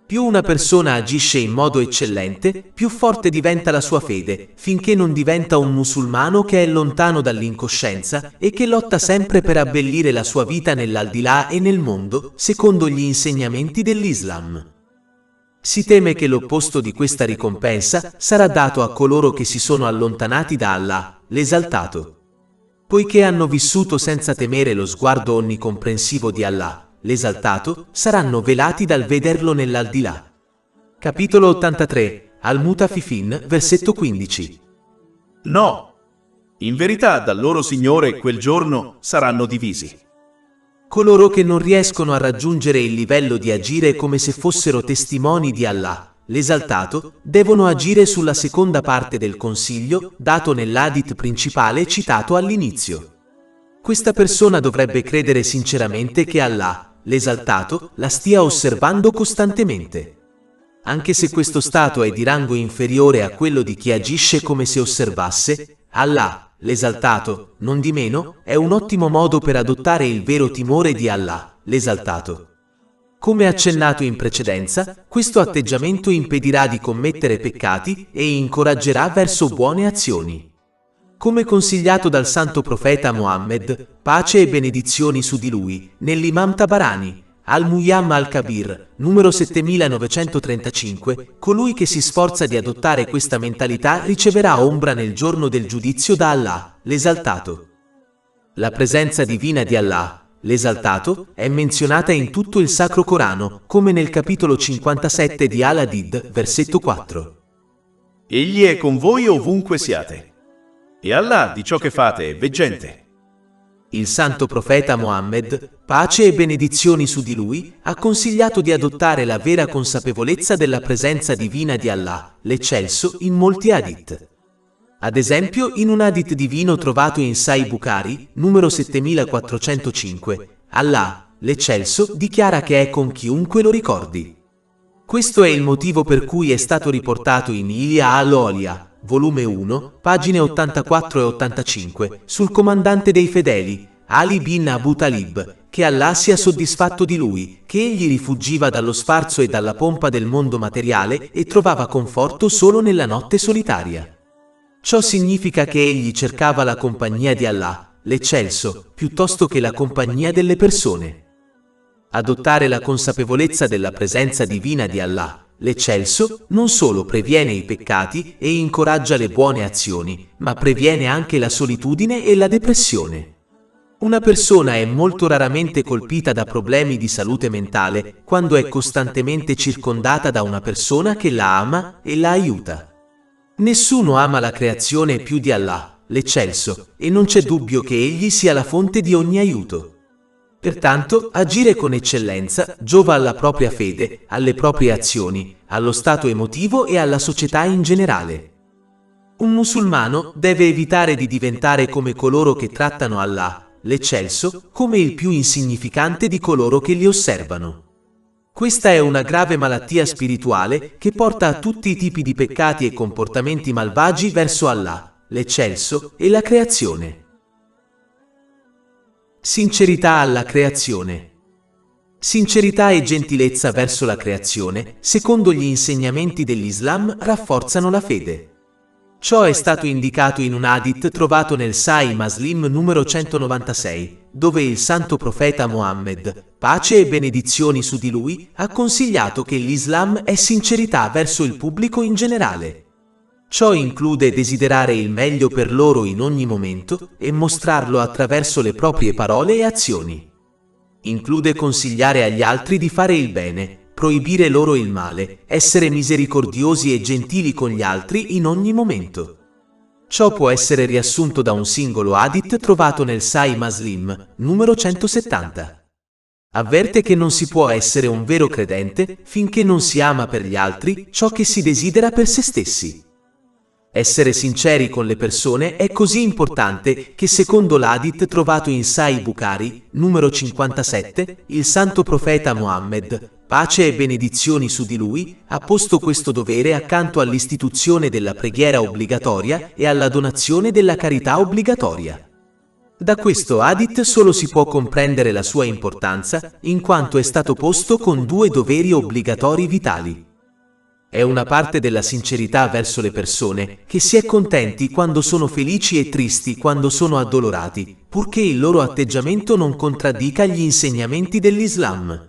Più una persona agisce in modo eccellente, più forte diventa la sua fede, finché non diventa un musulmano che è lontano dall'incoscienza e che lotta sempre per abbellire la sua vita nell'aldilà e nel mondo, secondo gli insegnamenti dell'Islam. Si teme che l'opposto di questa ricompensa sarà dato a coloro che si sono allontanati da Allah, l'Esaltato. Poiché hanno vissuto senza temere lo sguardo onnicomprensivo di Allah, l'Esaltato, saranno velati dal vederlo nell'aldilà. Capitolo 83, Al-Mutafifin, versetto 15. No! In verità dal loro Signore quel giorno saranno divisi. Coloro che non riescono a raggiungere il livello di agire come se fossero testimoni di Allah, l'Esaltato, devono agire sulla seconda parte del consiglio dato nell'hadith principale citato all'inizio. Questa persona dovrebbe credere sinceramente che Allah, l'Esaltato, la stia osservando costantemente. Anche se questo stato è di rango inferiore a quello di chi agisce come se osservasse, Allah, l'Esaltato, non di meno, è un ottimo modo per adottare il vero timore di Allah, l'Esaltato. Come accennato in precedenza, questo atteggiamento impedirà di commettere peccati e incoraggerà verso buone azioni. Come consigliato dal santo profeta Mohammed, pace e benedizioni su di lui, nell'Imam Tabarani, Al-Mu'jam al-Kabir, numero 7935, colui che si sforza di adottare questa mentalità riceverà ombra nel giorno del giudizio da Allah, l'Esaltato. La presenza divina di Allah, l'Esaltato, è menzionata in tutto il Sacro Corano, come nel capitolo 57 di Al-Hadid, versetto 4. Egli è con voi ovunque siate. E Allah di ciò che fate è veggente. Il santo profeta Mohammed, pace e benedizioni su di lui, ha consigliato di adottare la vera consapevolezza della presenza divina di Allah, l'Eccelso, in molti hadith. Ad esempio, in un hadith divino trovato in Sahih Bukhari, numero 7405, Allah, l'Eccelso, dichiara che è con chiunque lo ricordi. Questo è il motivo per cui è stato riportato in Ilya al-Olia, volume 1, pagine 84 e 85, sul comandante dei fedeli, Ali bin Abu Talib, che Allah sia soddisfatto di lui, che egli rifuggiva dallo sfarzo e dalla pompa del mondo materiale e trovava conforto solo nella notte solitaria. Ciò significa che egli cercava la compagnia di Allah, l'Eccelso, piuttosto che la compagnia delle persone. Adottare la consapevolezza della presenza divina di Allah, l'Eccelso, non solo previene i peccati e incoraggia le buone azioni, ma previene anche la solitudine e la depressione. Una persona è molto raramente colpita da problemi di salute mentale quando è costantemente circondata da una persona che la ama e la aiuta. Nessuno ama la creazione più di Allah, l'Eccelso, e non c'è dubbio che egli sia la fonte di ogni aiuto. Pertanto, agire con eccellenza giova alla propria fede, alle proprie azioni, allo stato emotivo e alla società in generale. Un musulmano deve evitare di diventare come coloro che trattano Allah, l'Eccelso, come il più insignificante di coloro che li osservano. Questa è una grave malattia spirituale che porta a tutti i tipi di peccati e comportamenti malvagi verso Allah, l'Eccelso e la creazione. Sincerità alla creazione. Sincerità e gentilezza verso la creazione, secondo gli insegnamenti dell'Islam, rafforzano la fede. Ciò è stato indicato in un hadith trovato nel Sahih Muslim numero 196, dove il santo profeta Muhammad, pace e benedizioni su di lui, ha consigliato che l'Islam è sincerità verso il pubblico in generale. Ciò include desiderare il meglio per loro in ogni momento e mostrarlo attraverso le proprie parole e azioni. Include consigliare agli altri di fare il bene, proibire loro il male, essere misericordiosi e gentili con gli altri in ogni momento. Ciò può essere riassunto da un singolo hadith trovato nel Sahih Muslim, numero 170. Avverte che non si può essere un vero credente finché non si ama per gli altri ciò che si desidera per se stessi. Essere sinceri con le persone è così importante che secondo l'hadith trovato in Sahih Bukhari, numero 57, il santo profeta Muhammad, pace e benedizioni su di lui, ha posto questo dovere accanto all'istituzione della preghiera obbligatoria e alla donazione della carità obbligatoria. Da questo hadith solo si può comprendere la sua importanza, in quanto è stato posto con due doveri obbligatori vitali. È una parte della sincerità verso le persone, che si è contenti quando sono felici e tristi quando sono addolorati, purché il loro atteggiamento non contraddica gli insegnamenti dell'Islam.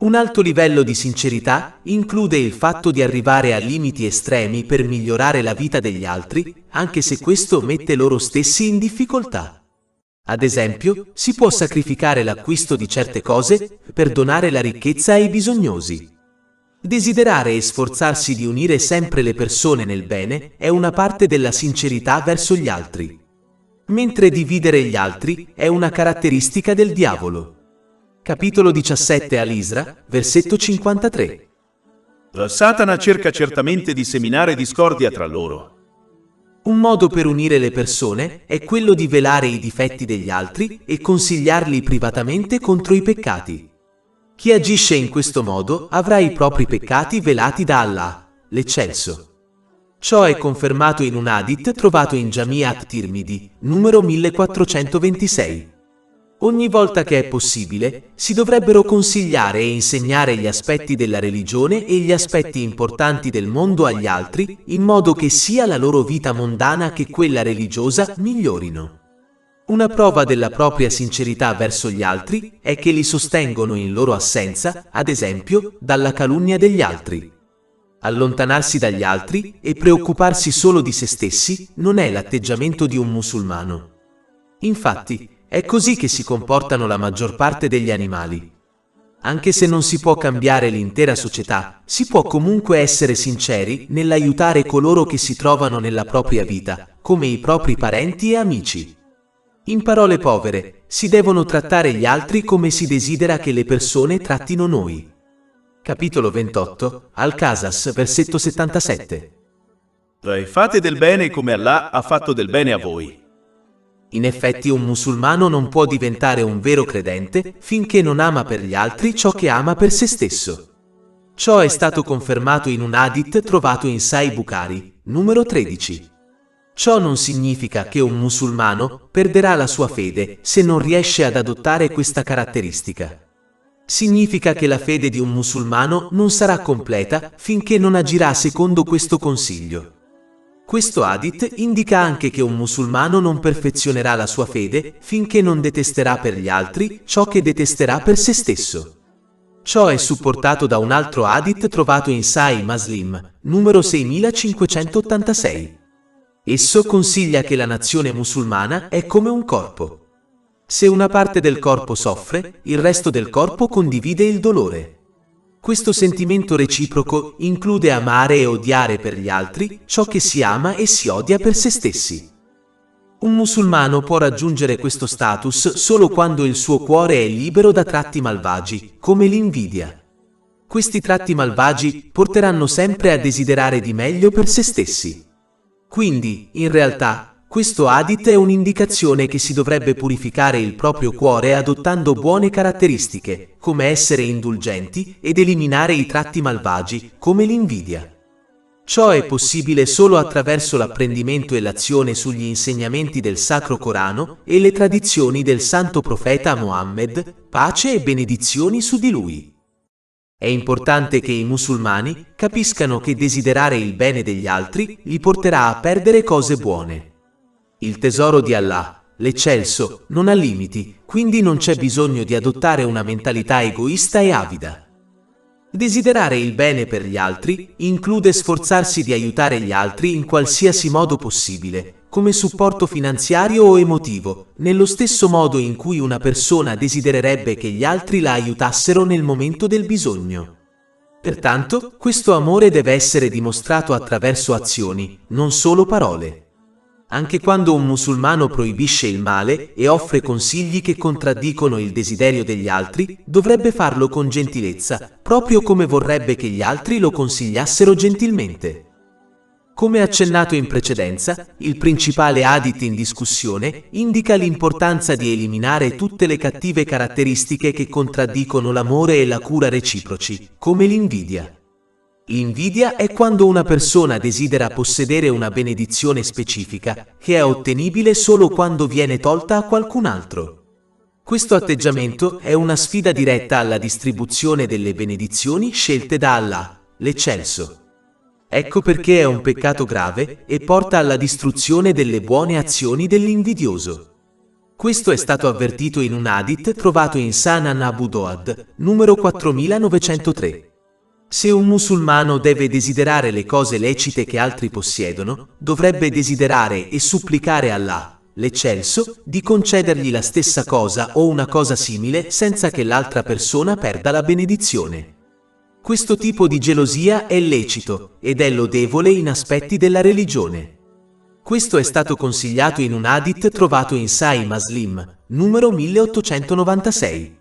Un alto livello di sincerità include il fatto di arrivare a limiti estremi per migliorare la vita degli altri, anche se questo mette loro stessi in difficoltà. Ad esempio, si può sacrificare l'acquisto di certe cose per donare la ricchezza ai bisognosi. Desiderare e sforzarsi di unire sempre le persone nel bene è una parte della sincerità verso gli altri. Mentre dividere gli altri è una caratteristica del diavolo. Capitolo 17 Al-Isra, versetto 53. Satana cerca certamente di seminare discordia tra loro. Un modo per unire le persone è quello di velare i difetti degli altri e consigliarli privatamente contro i peccati. Chi agisce in questo modo avrà i propri peccati velati da Allah, l'Eccelso. Ciò è confermato in un hadith trovato in Jami' at-Tirmidhi, numero 1426. Ogni volta che è possibile, si dovrebbero consigliare e insegnare gli aspetti della religione e gli aspetti importanti del mondo agli altri, in modo che sia la loro vita mondana che quella religiosa migliorino. Una prova della propria sincerità verso gli altri è che li sostengono in loro assenza, ad esempio, dalla calunnia degli altri. Allontanarsi dagli altri e preoccuparsi solo di se stessi non è l'atteggiamento di un musulmano. Infatti, è così che si comportano la maggior parte degli animali. Anche se non si può cambiare l'intera società, si può comunque essere sinceri nell'aiutare coloro che si trovano nella propria vita, come i propri parenti e amici. In parole povere, si devono trattare gli altri come si desidera che le persone trattino noi. Capitolo 28, Al-Qasas, versetto 77. Fate del bene come Allah ha fatto del bene a voi. In effetti un musulmano non può diventare un vero credente finché non ama per gli altri ciò che ama per se stesso. Ciò è stato confermato in un hadith trovato in Sahih Bukhari, numero 13. Ciò non significa che un musulmano perderà la sua fede se non riesce ad adottare questa caratteristica. Significa che la fede di un musulmano non sarà completa finché non agirà secondo questo consiglio. Questo hadith indica anche che un musulmano non perfezionerà la sua fede finché non detesterà per gli altri ciò che detesterà per se stesso. Ciò è supportato da un altro hadith trovato in Sahih Muslim, numero 6586. Esso consiglia che la nazione musulmana è come un corpo. Se una parte del corpo soffre, il resto del corpo condivide il dolore. Questo sentimento reciproco include amare e odiare per gli altri ciò che si ama e si odia per se stessi. Un musulmano può raggiungere questo status solo quando il suo cuore è libero da tratti malvagi, come l'invidia. Questi tratti malvagi porteranno sempre a desiderare di meglio per se stessi. Quindi, in realtà, questo hadith è un'indicazione che si dovrebbe purificare il proprio cuore adottando buone caratteristiche, come essere indulgenti ed eliminare i tratti malvagi, come l'invidia. Ciò è possibile solo attraverso l'apprendimento e l'azione sugli insegnamenti del Sacro Corano e le tradizioni del Santo Profeta Mohammed, pace e benedizioni su di lui. È importante che i musulmani capiscano che desiderare il bene degli altri li porterà a perdere cose buone. Il tesoro di Allah, l'eccelso, non ha limiti, quindi non c'è bisogno di adottare una mentalità egoista e avida. Desiderare il bene per gli altri include sforzarsi di aiutare gli altri in qualsiasi modo possibile, come supporto finanziario o emotivo, nello stesso modo in cui una persona desidererebbe che gli altri la aiutassero nel momento del bisogno. Pertanto, questo amore deve essere dimostrato attraverso azioni, non solo parole. Anche quando un musulmano proibisce il male e offre consigli che contraddicono il desiderio degli altri, dovrebbe farlo con gentilezza, proprio come vorrebbe che gli altri lo consigliassero gentilmente. Come accennato in precedenza, il principale hadith in discussione indica l'importanza di eliminare tutte le cattive caratteristiche che contraddicono l'amore e la cura reciproci, come l'invidia. L'invidia è quando una persona desidera possedere una benedizione specifica, che è ottenibile solo quando viene tolta a qualcun altro. Questo atteggiamento è una sfida diretta alla distribuzione delle benedizioni scelte da Allah, l'eccelso. Ecco perché è un peccato grave e porta alla distruzione delle buone azioni dell'invidioso. Questo è stato avvertito in un hadith trovato in Sunan Abu Dawud, numero 4903. Se un musulmano deve desiderare le cose lecite che altri possiedono, dovrebbe desiderare e supplicare Allah, l'eccelso, di concedergli la stessa cosa o una cosa simile senza che l'altra persona perda la benedizione. Questo tipo di gelosia è lecito ed è lodevole in aspetti della religione. Questo è stato consigliato in un hadith trovato in Sahih Muslim, numero 1896.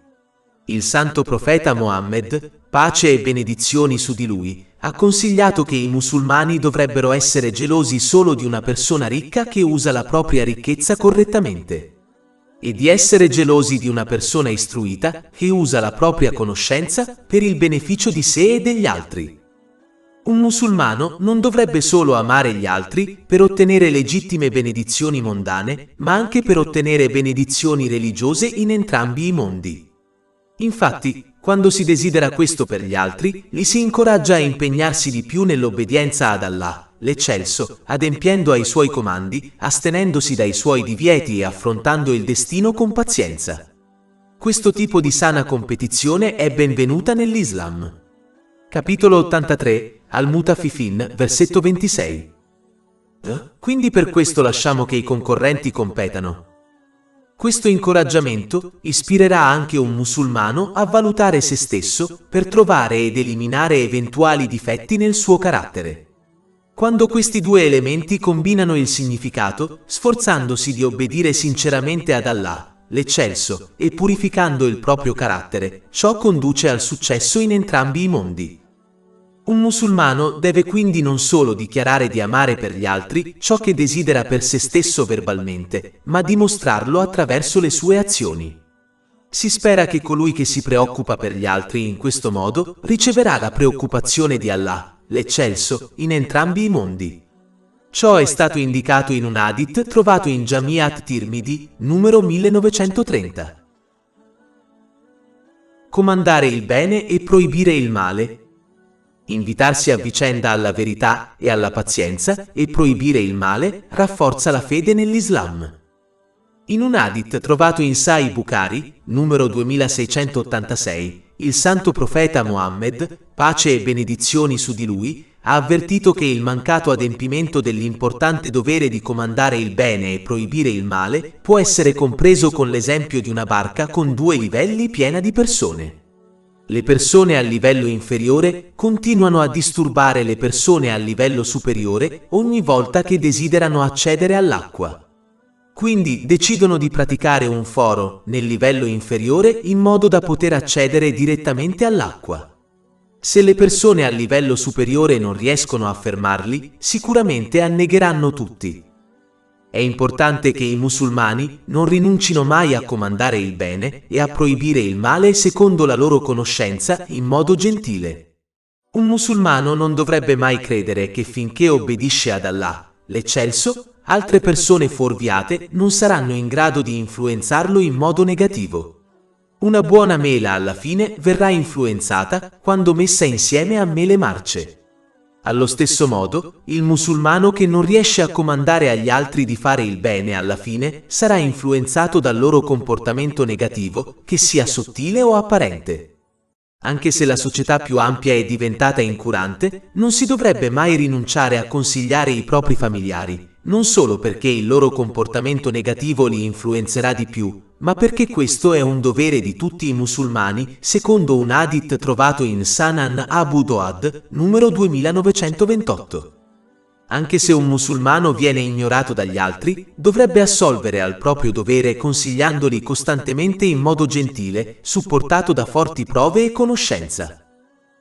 Il santo profeta Mohammed, pace e benedizioni su di lui, ha consigliato che i musulmani dovrebbero essere gelosi solo di una persona ricca che usa la propria ricchezza correttamente, e di essere gelosi di una persona istruita che usa la propria conoscenza per il beneficio di sé e degli altri. Un musulmano non dovrebbe solo amare gli altri per ottenere legittime benedizioni mondane, ma anche per ottenere benedizioni religiose in entrambi i mondi. Infatti, quando si desidera questo per gli altri, li si incoraggia a impegnarsi di più nell'obbedienza ad Allah, l'eccelso, adempiendo ai suoi comandi, astenendosi dai suoi divieti e affrontando il destino con pazienza. Questo tipo di sana competizione è benvenuta nell'Islam. Capitolo 83, Al-Mutafifin, versetto 26. Quindi per questo lasciamo che i concorrenti competano. Questo incoraggiamento ispirerà anche un musulmano a valutare se stesso per trovare ed eliminare eventuali difetti nel suo carattere. Quando questi due elementi combinano il significato, sforzandosi di obbedire sinceramente ad Allah, l'eccelso, e purificando il proprio carattere, ciò conduce al successo in entrambi i mondi. Un musulmano deve quindi non solo dichiarare di amare per gli altri ciò che desidera per se stesso verbalmente, ma dimostrarlo attraverso le sue azioni. Si spera che colui che si preoccupa per gli altri in questo modo riceverà la preoccupazione di Allah, l'eccelso, in entrambi i mondi. Ciò è stato indicato in un hadith trovato in Jamiat Tirmidhi, numero 1930. Comandare il bene e proibire il male. Invitarsi a vicenda alla verità e alla pazienza e proibire il male rafforza la fede nell'Islam. In un hadith trovato in Sahih Bukhari, numero 2686, il santo profeta Mohammed, pace e benedizioni su di lui, ha avvertito che il mancato adempimento dell'importante dovere di comandare il bene e proibire il male può essere compreso con l'esempio di una barca con due livelli piena di persone. Le persone al livello inferiore continuano a disturbare le persone al livello superiore ogni volta che desiderano accedere all'acqua. Quindi decidono di praticare un foro nel livello inferiore in modo da poter accedere direttamente all'acqua. Se le persone a livello superiore non riescono a fermarli, sicuramente annegheranno tutti. È importante che i musulmani non rinuncino mai a comandare il bene e a proibire il male secondo la loro conoscenza in modo gentile. Un musulmano non dovrebbe mai credere che finché obbedisce ad Allah, l'Eccelso, altre persone fuorviate non saranno in grado di influenzarlo in modo negativo. Una buona mela alla fine verrà influenzata quando messa insieme a mele marce. Allo stesso modo, il musulmano che non riesce a comandare agli altri di fare il bene alla fine sarà influenzato dal loro comportamento negativo, che sia sottile o apparente. Anche se la società più ampia è diventata incurante, non si dovrebbe mai rinunciare a consigliare i propri familiari, non solo perché il loro comportamento negativo li influenzerà di più, ma perché questo è un dovere di tutti i musulmani, secondo un hadith trovato in Sunan Abu Dawud, numero 2928. Anche se un musulmano viene ignorato dagli altri, dovrebbe assolvere al proprio dovere consigliandoli costantemente in modo gentile, supportato da forti prove e conoscenza.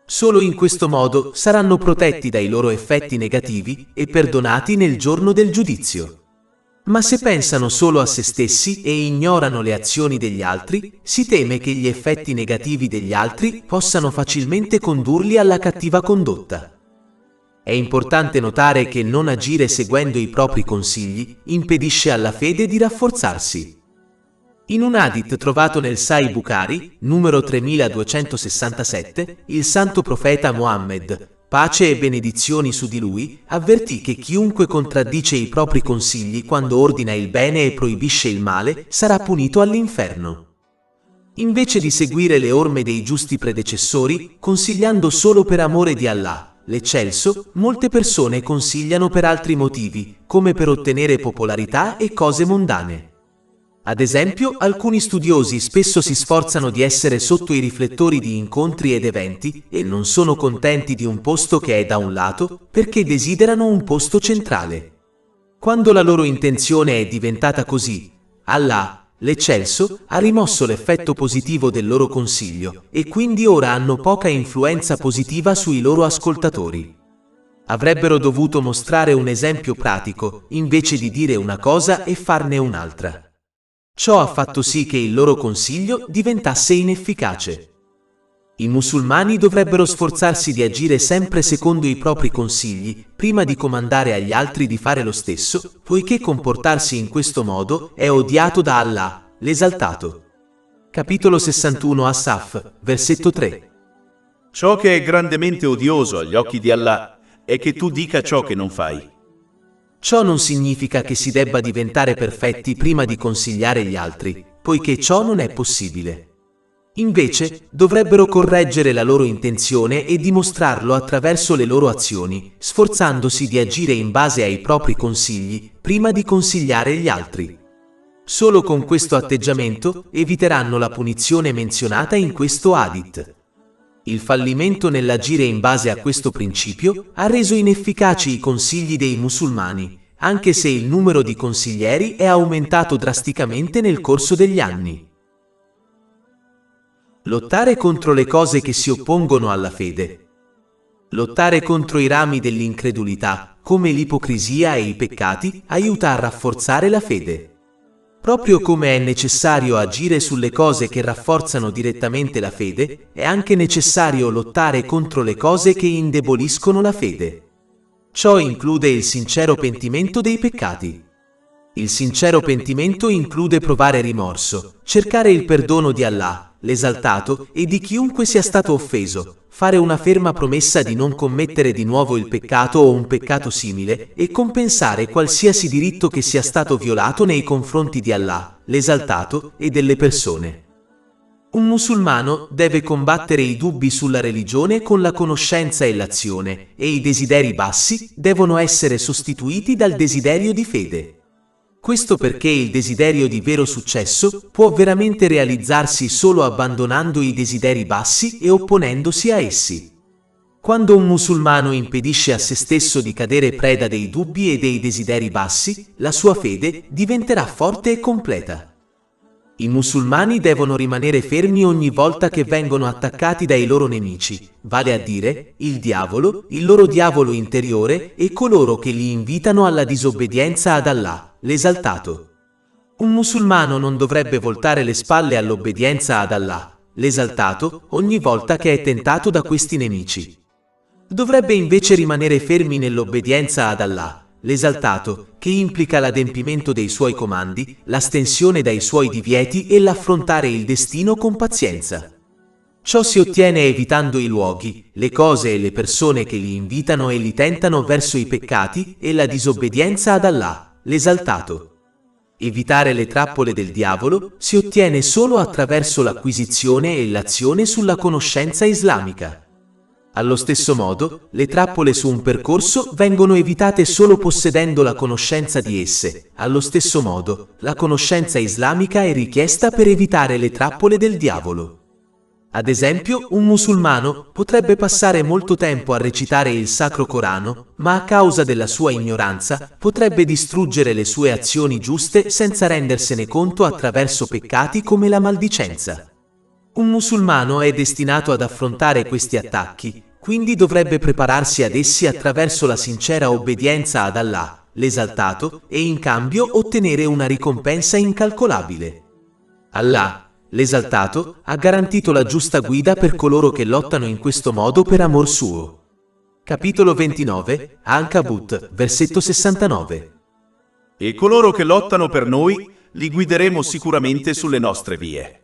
Solo in questo modo saranno protetti dai loro effetti negativi e perdonati nel giorno del giudizio. Ma se pensano solo a se stessi e ignorano le azioni degli altri, si teme che gli effetti negativi degli altri possano facilmente condurli alla cattiva condotta. È importante notare che non agire seguendo i propri consigli impedisce alla fede di rafforzarsi. In un hadith trovato nel Sahih Bukhari, numero 3267, il santo profeta Muhammad, pace e benedizioni su di lui, avvertì che chiunque contraddice i propri consigli quando ordina il bene e proibisce il male sarà punito all'inferno. Invece di seguire le orme dei giusti predecessori, consigliando solo per amore di Allah, l'Eccelso, molte persone consigliano per altri motivi, come per ottenere popolarità e cose mondane. Ad esempio, alcuni studiosi spesso si sforzano di essere sotto i riflettori di incontri ed eventi e non sono contenti di un posto che è da un lato perché desiderano un posto centrale. Quando la loro intenzione è diventata così, Allah, l'Eccelso, ha rimosso l'effetto positivo del loro consiglio e quindi ora hanno poca influenza positiva sui loro ascoltatori. Avrebbero dovuto mostrare un esempio pratico invece di dire una cosa e farne un'altra. Ciò ha fatto sì che il loro consiglio diventasse inefficace. I musulmani dovrebbero sforzarsi di agire sempre secondo i propri consigli, prima di comandare agli altri di fare lo stesso, poiché comportarsi in questo modo è odiato da Allah, l'Esaltato. Capitolo 61 As-Saff, versetto 3. Ciò che è grandemente odioso agli occhi di Allah è che tu dica ciò che non fai. Ciò non significa che si debba diventare perfetti prima di consigliare gli altri, poiché ciò non è possibile. Invece, dovrebbero correggere la loro intenzione e dimostrarlo attraverso le loro azioni, sforzandosi di agire in base ai propri consigli prima di consigliare gli altri. Solo con questo atteggiamento eviteranno la punizione menzionata in questo hadith. Il fallimento nell'agire in base a questo principio ha reso inefficaci i consigli dei musulmani, anche se il numero di consiglieri è aumentato drasticamente nel corso degli anni. Lottare contro le cose che si oppongono alla fede. Lottare contro i rami dell'incredulità, come l'ipocrisia e i peccati, aiuta a rafforzare la fede. Proprio come è necessario agire sulle cose che rafforzano direttamente la fede, è anche necessario lottare contro le cose che indeboliscono la fede. Ciò include il sincero pentimento dei peccati. Il sincero pentimento include provare rimorso, cercare il perdono di Allah, l'Esaltato, e di chiunque sia stato offeso, fare una ferma promessa di non commettere di nuovo il peccato o un peccato simile, e compensare qualsiasi diritto che sia stato violato nei confronti di Allah, l'Esaltato, e delle persone. Un musulmano deve combattere i dubbi sulla religione con la conoscenza e l'azione, e i desideri bassi devono essere sostituiti dal desiderio di fede. Questo perché il desiderio di vero successo può veramente realizzarsi solo abbandonando i desideri bassi e opponendosi a essi. Quando un musulmano impedisce a se stesso di cadere preda dei dubbi e dei desideri bassi, la sua fede diventerà forte e completa. I musulmani devono rimanere fermi ogni volta che vengono attaccati dai loro nemici, vale a dire il diavolo, il loro diavolo interiore e coloro che li invitano alla disobbedienza ad Allah, l'esaltato. Un musulmano non dovrebbe voltare le spalle all'obbedienza ad Allah, l'esaltato, ogni volta che è tentato da questi nemici. Dovrebbe invece rimanere fermi nell'obbedienza ad Allah, l'esaltato, che implica l'adempimento dei suoi comandi, l'astensione dai suoi divieti e l'affrontare il destino con pazienza. Ciò si ottiene evitando i luoghi, le cose e le persone che li invitano e li tentano verso i peccati e la disobbedienza ad Allah, l'esaltato. Evitare le trappole del diavolo si ottiene solo attraverso l'acquisizione e l'azione sulla conoscenza islamica. Allo stesso modo, le trappole su un percorso vengono evitate solo possedendo la conoscenza di esse. Allo stesso modo, la conoscenza islamica è richiesta per evitare le trappole del diavolo. Ad esempio, un musulmano potrebbe passare molto tempo a recitare il Sacro Corano, ma a causa della sua ignoranza potrebbe distruggere le sue azioni giuste senza rendersene conto attraverso peccati come la maldicenza. Un musulmano è destinato ad affrontare questi attacchi, quindi dovrebbe prepararsi ad essi attraverso la sincera obbedienza ad Allah, l'esaltato, e in cambio ottenere una ricompensa incalcolabile. Allah, l'esaltato, ha garantito la giusta guida per coloro che lottano in questo modo per amor suo. Capitolo 29, Ankabut, versetto 69. E coloro che lottano per noi, li guideremo sicuramente sulle nostre vie.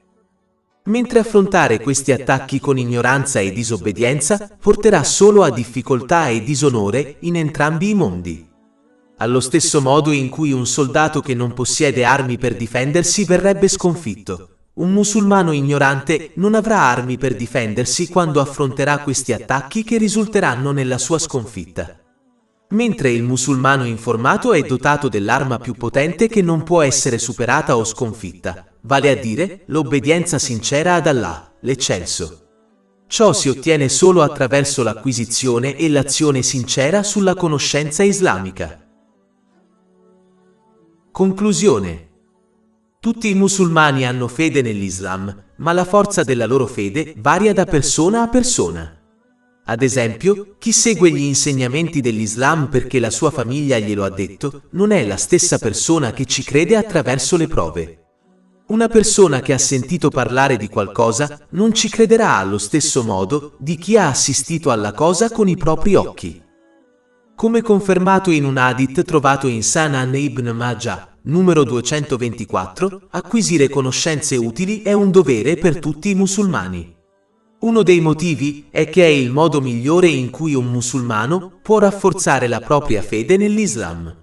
Mentre affrontare questi attacchi con ignoranza e disobbedienza porterà solo a difficoltà e disonore in entrambi i mondi. Allo stesso modo in cui un soldato che non possiede armi per difendersi verrebbe sconfitto, un musulmano ignorante non avrà armi per difendersi quando affronterà questi attacchi che risulteranno nella sua sconfitta. Mentre il musulmano informato è dotato dell'arma più potente che non può essere superata o sconfitta, vale a dire l'obbedienza sincera ad Allah, l'eccelso. Ciò si ottiene solo attraverso l'acquisizione e l'azione sincera sulla conoscenza islamica. Conclusione. Tutti i musulmani hanno fede nell'Islam, ma la forza della loro fede varia da persona a persona. Ad esempio, chi segue gli insegnamenti dell'Islam perché la sua famiglia glielo ha detto, non è la stessa persona che ci crede attraverso le prove. Una persona che ha sentito parlare di qualcosa non ci crederà allo stesso modo di chi ha assistito alla cosa con i propri occhi. Come confermato in un hadith trovato in Sunan Ibn Majah, numero 224, acquisire conoscenze utili è un dovere per tutti i musulmani. Uno dei motivi è che è il modo migliore in cui un musulmano può rafforzare la propria fede nell'Islam.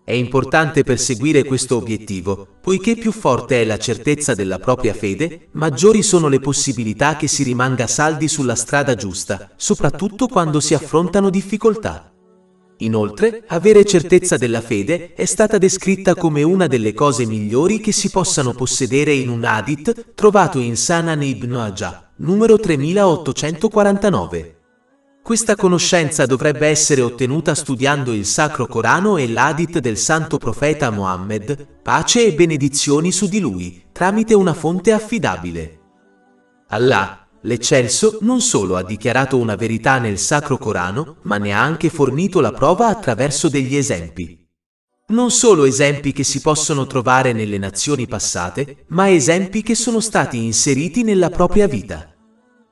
È importante perseguire questo obiettivo, poiché più forte è la certezza della propria fede, maggiori sono le possibilità che si rimanga saldi sulla strada giusta, soprattutto quando si affrontano difficoltà. Inoltre, avere certezza della fede è stata descritta come una delle cose migliori che si possano possedere in un hadith trovato in Sunan Ibn Majah, numero 3849. Questa conoscenza dovrebbe essere ottenuta studiando il Sacro Corano e l'Hadith del Santo Profeta Mohammed, pace e benedizioni su di lui, tramite una fonte affidabile. Allah, l'Eccelso, non solo ha dichiarato una verità nel Sacro Corano, ma ne ha anche fornito la prova attraverso degli esempi. Non solo esempi che si possono trovare nelle nazioni passate, ma esempi che sono stati inseriti nella propria vita.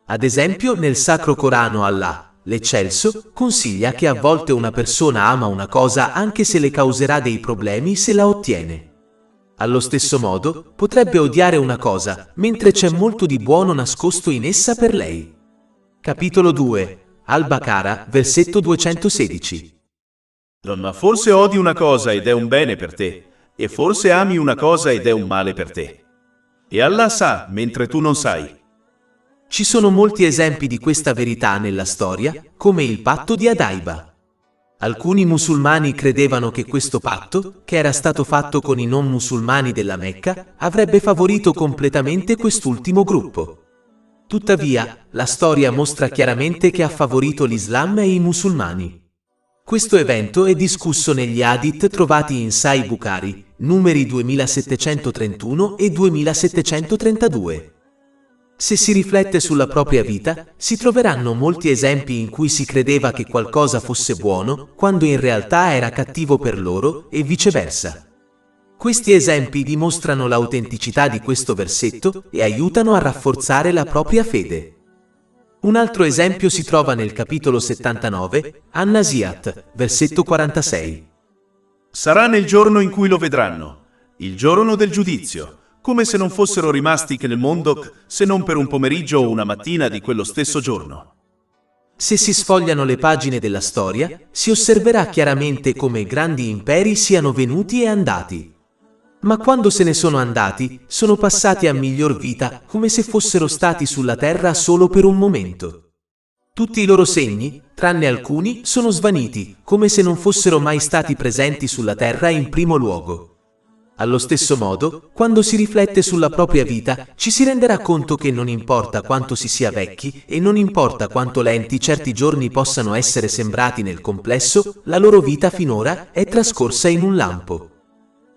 Ad esempio, nel Sacro Corano Allah, l'Eccelso, consiglia che a volte una persona ama una cosa anche se le causerà dei problemi se la ottiene. Allo stesso modo, potrebbe odiare una cosa, mentre c'è molto di buono nascosto in essa per lei. Capitolo 2, Al-Baqarah, versetto 216. Ma forse odi una cosa ed è un bene per te, e forse ami una cosa ed è un male per te. E Allah sa, mentre tu non sai. Ci sono molti esempi di questa verità nella storia, come il patto di Adaiba. Alcuni musulmani credevano che questo patto, che era stato fatto con i non musulmani della Mecca, avrebbe favorito completamente quest'ultimo gruppo. Tuttavia, la storia mostra chiaramente che ha favorito l'Islam e i musulmani. Questo evento è discusso negli hadith trovati in Sahih Bukhari, numeri 2731 e 2732. Se si riflette sulla propria vita, si troveranno molti esempi in cui si credeva che qualcosa fosse buono, quando in realtà era cattivo per loro, e viceversa. Questi esempi dimostrano l'autenticità di questo versetto e aiutano a rafforzare la propria fede. Un altro esempio si trova nel capitolo 79, An-Nazi'at, versetto 46. Sarà nel giorno in cui lo vedranno, il giorno del giudizio, come se non fossero rimasti che nel mondo se non per un pomeriggio o una mattina di quello stesso giorno. Se si sfogliano le pagine della storia, si osserverà chiaramente come grandi imperi siano venuti e andati. Ma quando se ne sono andati, sono passati a miglior vita, come se fossero stati sulla terra solo per un momento. Tutti i loro segni, tranne alcuni, sono svaniti, come se non fossero mai stati presenti sulla terra in primo luogo. Allo stesso modo, quando si riflette sulla propria vita, ci si renderà conto che non importa quanto si sia vecchi e non importa quanto lenti certi giorni possano essere sembrati nel complesso, la loro vita finora è trascorsa in un lampo.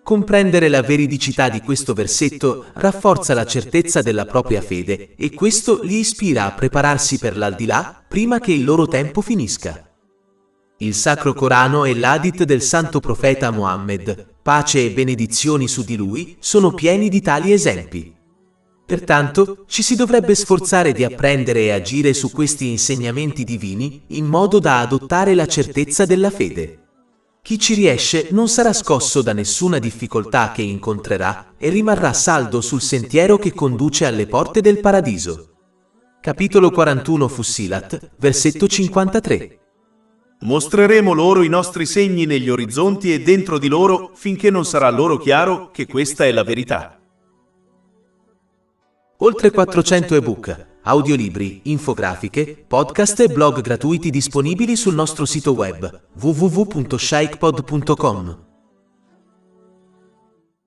Comprendere la veridicità di questo versetto rafforza la certezza della propria fede e questo li ispira a prepararsi per l'aldilà prima che il loro tempo finisca. Il Sacro Corano e l'Hadith del Santo Profeta Muhammad, pace e benedizioni su di lui, sono pieni di tali esempi. Pertanto, ci si dovrebbe sforzare di apprendere e agire su questi insegnamenti divini in modo da adottare la certezza della fede. Chi ci riesce non sarà scosso da nessuna difficoltà che incontrerà e rimarrà saldo sul sentiero che conduce alle porte del paradiso. Capitolo 41 Fussilat, versetto 53. Mostreremo loro i nostri segni negli orizzonti e dentro di loro finché non sarà loro chiaro che questa è la verità. Oltre 400 ebook, audiolibri, infografiche, podcast e blog gratuiti disponibili sul nostro sito web www.shaykhpod.com.